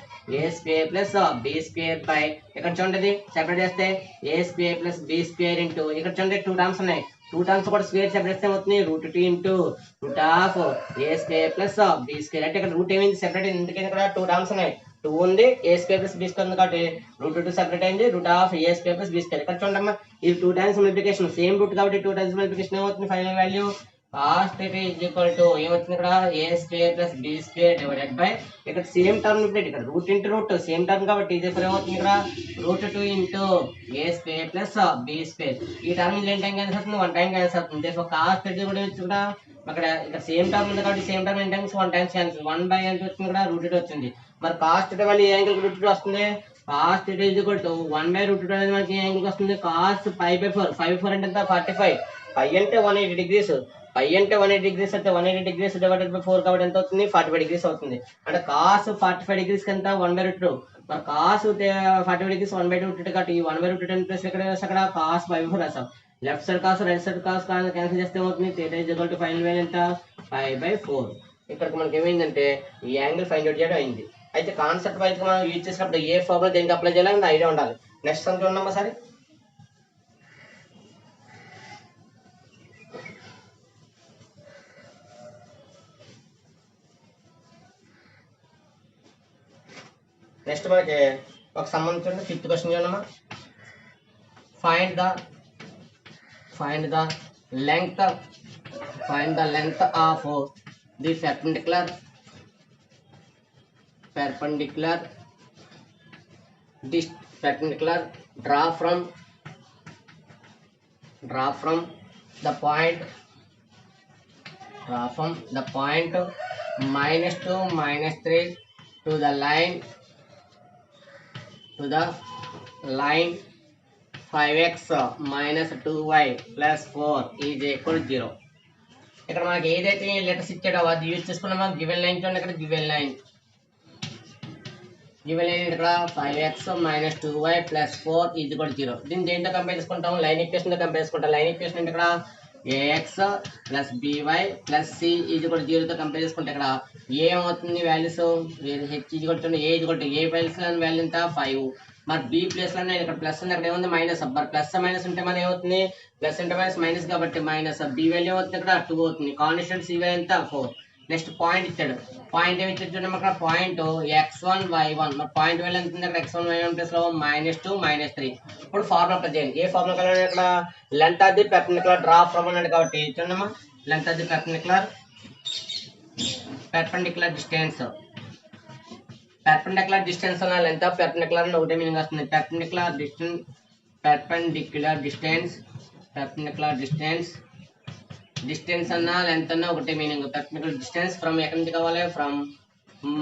plus b square by ఇక్కడ చూడండి సెపరేట్ చేస్తే a square plus b square into ఇక్కడ చూడండి 2 టర్మ్స్ ఉన్నాయి 2 టర్మ్స్ కూడా స్క్వేర్ సెపరేట్ అవుతుంది root 2 into root of a square plus b square అంటే ఇక్కడ రూట్ ఏమైంది సెపరేట్ ఎందుకంటే ఇక్కడ 2 టర్మ్స్ ఉన్నాయి 2 ఉంది a square plus b square ఉంది కాబట్టి రూట్ 2 సెపరేట్ అయింది route of a square plus b square. ఇక్కడ చూడండి అమ్మా ఈ 2 టైమ్స్ మల్టిప్లికేషన్ సేమ్ రూట్ కాబట్టి 2 టైమ్స్ మల్టిప్లికేషన్ ఏమవుతుంది final value cos theta is equal to ఏమవుతుంది ఇక్కడ a square plus b square divided by ఇక్కడ సేమ్ టర్మ్ రిపీట్ ఇక్కడ root into root same term కాబట్టి ఇది ఏమవుతుంది ఇక్కడ root 2 into a square plus b square. ఈ టర్మ్ ఇది టైం క్యాన్సిల్ అవుతుంది 1 టైం క్యాన్సిల్ అవుతుంది సో cos theta కూడా ఇక్కడ అక్కడ ఇక్కడ సేమ్ టర్మ్ ఉంది కాబట్టి సేమ్ టర్మ్ ఎన్ని టైమ్స్ 1 టైమ్స్ క్యాన్సిల్ 1 బై ఎంత వచ్చింది ఇక్కడ రూట్ 2 వచ్చింది. మరి cos theta వాల్యూ ఏ యాంగిల్ రూట్ 2 వస్తుంది cos theta is equal to 1 by root 2 అనేది మనకి ఏ యాంగిల్ వస్తుంది cos pi బై 4 4 అంటే ఎంత 45 pi అంటే 180 డిగ్రీస్ పై అంటే 180 డిగ్రీస్ అయితే 180 డిగ్రీస్ డివైడెడ్ బై 4 కాబట్టి ఎంత అవుతుంది 45 డిగ్రీస్ అవుతుంది. అంటే cos 45 డిగ్రీస్ కి ఎంత 1 బై రూట్ 2 మరి cos 45 డిగ్రీస్ 1 బై రూట్ 2 కాబట్టి 1 బై రూట్ 2 ప్లస్ ఇక్కడ అక్కడ cos బై 4 రాసాం left side cos right side cos cancel చేస్తే ఏమవుతుంది theta is equal to final value ఎంత 5 బై 4. ఇక్కడికి మనకి ఏమైందంటే ఈ యాంగిల్ ఫైండ్ అవుట్ చేయడం అయింది. అయితే కాన్సెప్ట్ వైజ్ మనం యూజ్ చేసినప్పుడు ఏ ఫార్ములా దేనికి అప్లై చేయాలని ఐడియా ఉండాలి. నెక్స్ట్ సమ్ చూడండి సరే నెక్స్ట్ మనకి ఒక సంబంధించిన 5th క్వశ్చన్ చూడమ్మా. Find the length of the perpendicular draw from the point -2 -3 to the line 5x minus 2y plus 4 is equal to 0. ఇక్కడ మనకి ఏదైతే లెటర్స్ ఇచ్చాడో అది యూజ్ చేసుకున్నామా. గివెన్ లైన్ చూడండి, ఇక్కడ గివెన్ లైన్ ఇక్కడ 5x minus 2y plus 4 is equal to 0. దీన్ని దేంతో కంపేర్ చేసుకుంటాం, లైన్ ఈక్వేషన్ తో కంపేర్ చేసుకుంటాం. లైన్ ఈక్వేషన్ అంటే ఇక్కడ ax plus by plus c is equal to 0 తో కంపేర్ చేసుకుంటే ఇక్కడ ఏమవుతుంది values, h is equal to a is equal to a values value ఎంత 5. మరి b ప్లస్ లో ఇక్కడ ప్లస్ ఉంది, అక్కడ ఏముంది మైనస్. మరి ప్లస్ మైనస్ ఉంటే మన ఏమవుతుంది, ప్లస్ అంటే మైనస్ కాబట్టి మైనస్. b వాల్యూ ఏమవుతుంది ఇక్కడ 2 అవుతుంది. కాన్స్టెంట్ c వాల్యూ ఎంత 4. నెక్స్ట్ పాయింట్ ఇచ్చాడు, పాయింట్ ఏమి ఇచ్చాడు చూడండి అక్కడ పాయింట్ x1 y1. మరి పాయింట్ వాల్యూ ఎంత ఉంది అక్కడ x1 y1 ప్లస్ లో -2 -3. ఇప్పుడు ఫార్ములా అప్లై చేయండి. ఏ ఫార్ములా కలర్ ఇక్కడ length of the perpendicular draw from అన్నాడు కాబట్టి చూడమ్మా, length of the perpendicular distance అన్న లెంత్ ఆఫ్ పెర్పెండిక్యులర్ అని ఒకటే మీనింగ్ వస్తుంది. పెర్పెండిక్యులర్ డిస్టెన్స్ అన్న లెంత్ అన్న ఒకటే మీనింగ్. పెర్పెండిక్యులర్ డిస్టెన్స్ ఫ్రమ్ ఎక్కడి నుంచి కావాలి, from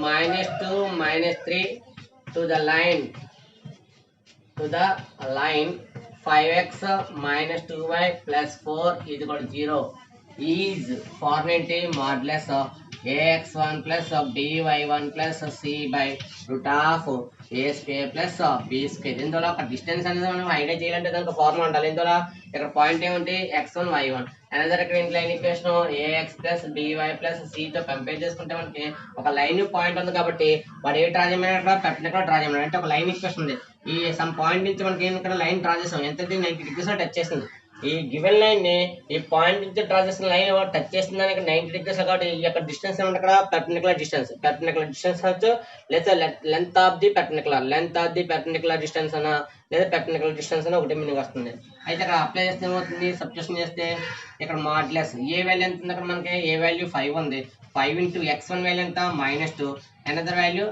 -2 -3 to the line 5x minus 2y plus 4 is equal to 0 is formula modulus ax1 plus by1 plus c by root of a square plus b square. ఇందులో ఒక distance అనేది మనం idea చేయాలంటే దానికి formula ఉండాలి. ఇందులో ఇక్కడ పాయింట్ ఏముంది x1 y1. అనదర్ ఇక్కడ line equation ax plus by plus c తో కంపేర్ చేసుకుంటే మనకి ఒక లైన్ పాయింట్ ఉంది కాబట్టి వాడు ఏ డ్రా చేయమన్నాడు, పెర్పెండిక్యులర్ డ్రా చేయమన్నాడు. అంటే ఒక లైన్ ఈక్వేషన్ ఉంది, ఈ సమ్ పాయింట్ నుంచి మనకి ఇక్కడ లైన్ డ్రా చేసాం. ఎంత 90 డిగ్రీస్ టచ్ చేసింది. ఈ గివెన్ లైన్ ని ఈ పాయింట్ నుంచి డ్రా చేసిన లైన్ టచ్ చేసిన దానికి 90 డిగ్రీస్ కాబట్టి ఈ యొక్క డిస్టెన్స్ ఏమంటే ఇక్కడ పెర్పెండిక్యులర్ డిస్టెన్స్ అవచ్చు, లేదా length of the perpendicular distance అన్న లేదా పెర్పెండిక్యులర్ డిస్టెన్స్ అని ఒకటి మీనింగ్ వస్తుంది. అయితే ఇక్కడ అప్లై చేస్తే ఏమవుతుంది, సబ్స్టిట్యూషన్ చేస్తే ఇక్కడ మాడ్యులస్ ఏ వాల్యూ ఎంత ఉంది అక్కడ మనకి ఏ వాల్యూ 5 ఉంది. 5 into x1 వాల్యూ ఎంత -2. అనదర్ వాల్యూ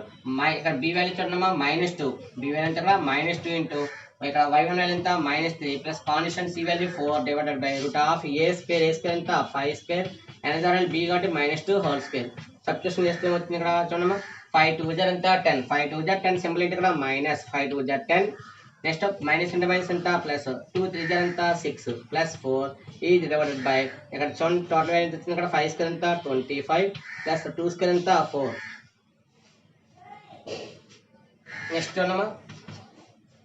ఇక్కడ b వాల్యూ చూడమ్మా -2. b వాల్యూ ఎంత ఇక్కడ -2 ఇంటూ ఇక్కడ y1 వాల్యూ ఎంత -3 plus constant c value 4 divided by root of a square ఎంత 5 స్క్వేర్. అనదర్ వాల్యూ b కాబట్టి -2 హోల్ స్క్వేర్. సబ్స్టిట్యూషన్ చేస్తే ఏమవుతుంది ఇక్కడ చూడమ్మా 5 2 ఎంత 10. 5 2 10 సింపుల్ ఇక్కడ -5 2 10. నెక్స్ట్ మైనస్ ఇంటూ మైనస్ ఎంత ప్లస్ 2 3 ఎంత 6 ప్లస్ 4 ఈ డివైడెడ్ బై ఇక్కడ చూడండి టోటల్ వాల్యూ ఎంత వచ్చింది ఇక్కడ 5 స్క్వేర్ ఎంత 25 ప్లస్ 2 స్క్వేర్ ఎంత 4. నెక్స్ట్ చూడమ్మా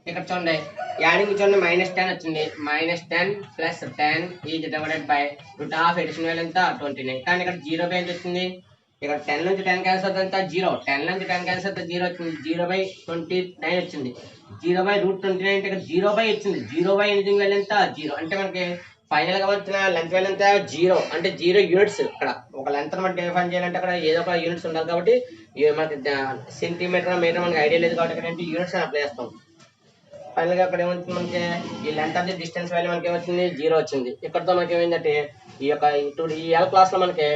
ఇక్కడ చూడండి యాడింగ్ చూడండి -10 వచ్చింది. -10 ప్లస్ 10 ఈ divided by root of addition value ఎంత 29. కానీ ఇక్కడ 0 బై ఎంత వచ్చింది, ఇక్కడ 10 నుంచి 10 క్యాన్సిల్ అవుతుంది ఎంత 0. 10 నుంచి 10 క్యాన్సిల్ అవుతుంది 0 వచ్చింది. 0/29 వచ్చింది. 0/√29 అంటే ఇక్కడ 0 వచ్చింది. 0/ఎడిటింగ్ వాల్యూ ఎంత 0. అంటే మనకి ఫైనల్ గా వచ్చిన లెంత్ వాల్యూ ఎంత 0. అంటే 0 యూనిట్స్. ఇక్కడ ఒక లెంత్ మనం డిఫైన్ చేయాలంటే అక్కడ ఏదో ఒక యూనిట్స్ ఉండాలి కాబట్టి మనకి సెంటీమీటర్ మీటర్ మనకి ఐడియా లేదు కాబట్టి ఇక్కడ యూనిట్స్ అప్లై చేస్తాం. ఫైనల్ గా అక్కడ ఏమవుతుంది మనకి ఈ length of the distance value మనకి ఏమొచ్చింది 0 వచ్చింది. ఇక్కడతో మనకి ఏమైందంటే ఈ యొక్క ఈ ఎల్ క్లాస్ లో మనకి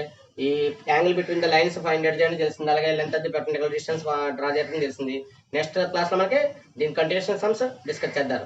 ఈ angle between the lines find out చేయడం తెలిసింది. అలాగే length of the perpendicular distance draw చేయడం తెలిసింది. నెక్స్ట్ క్లాస్ లో మనకి దీని కంటిన్యూషన్ సమ్స్ డిస్కస్ చేద్దాం.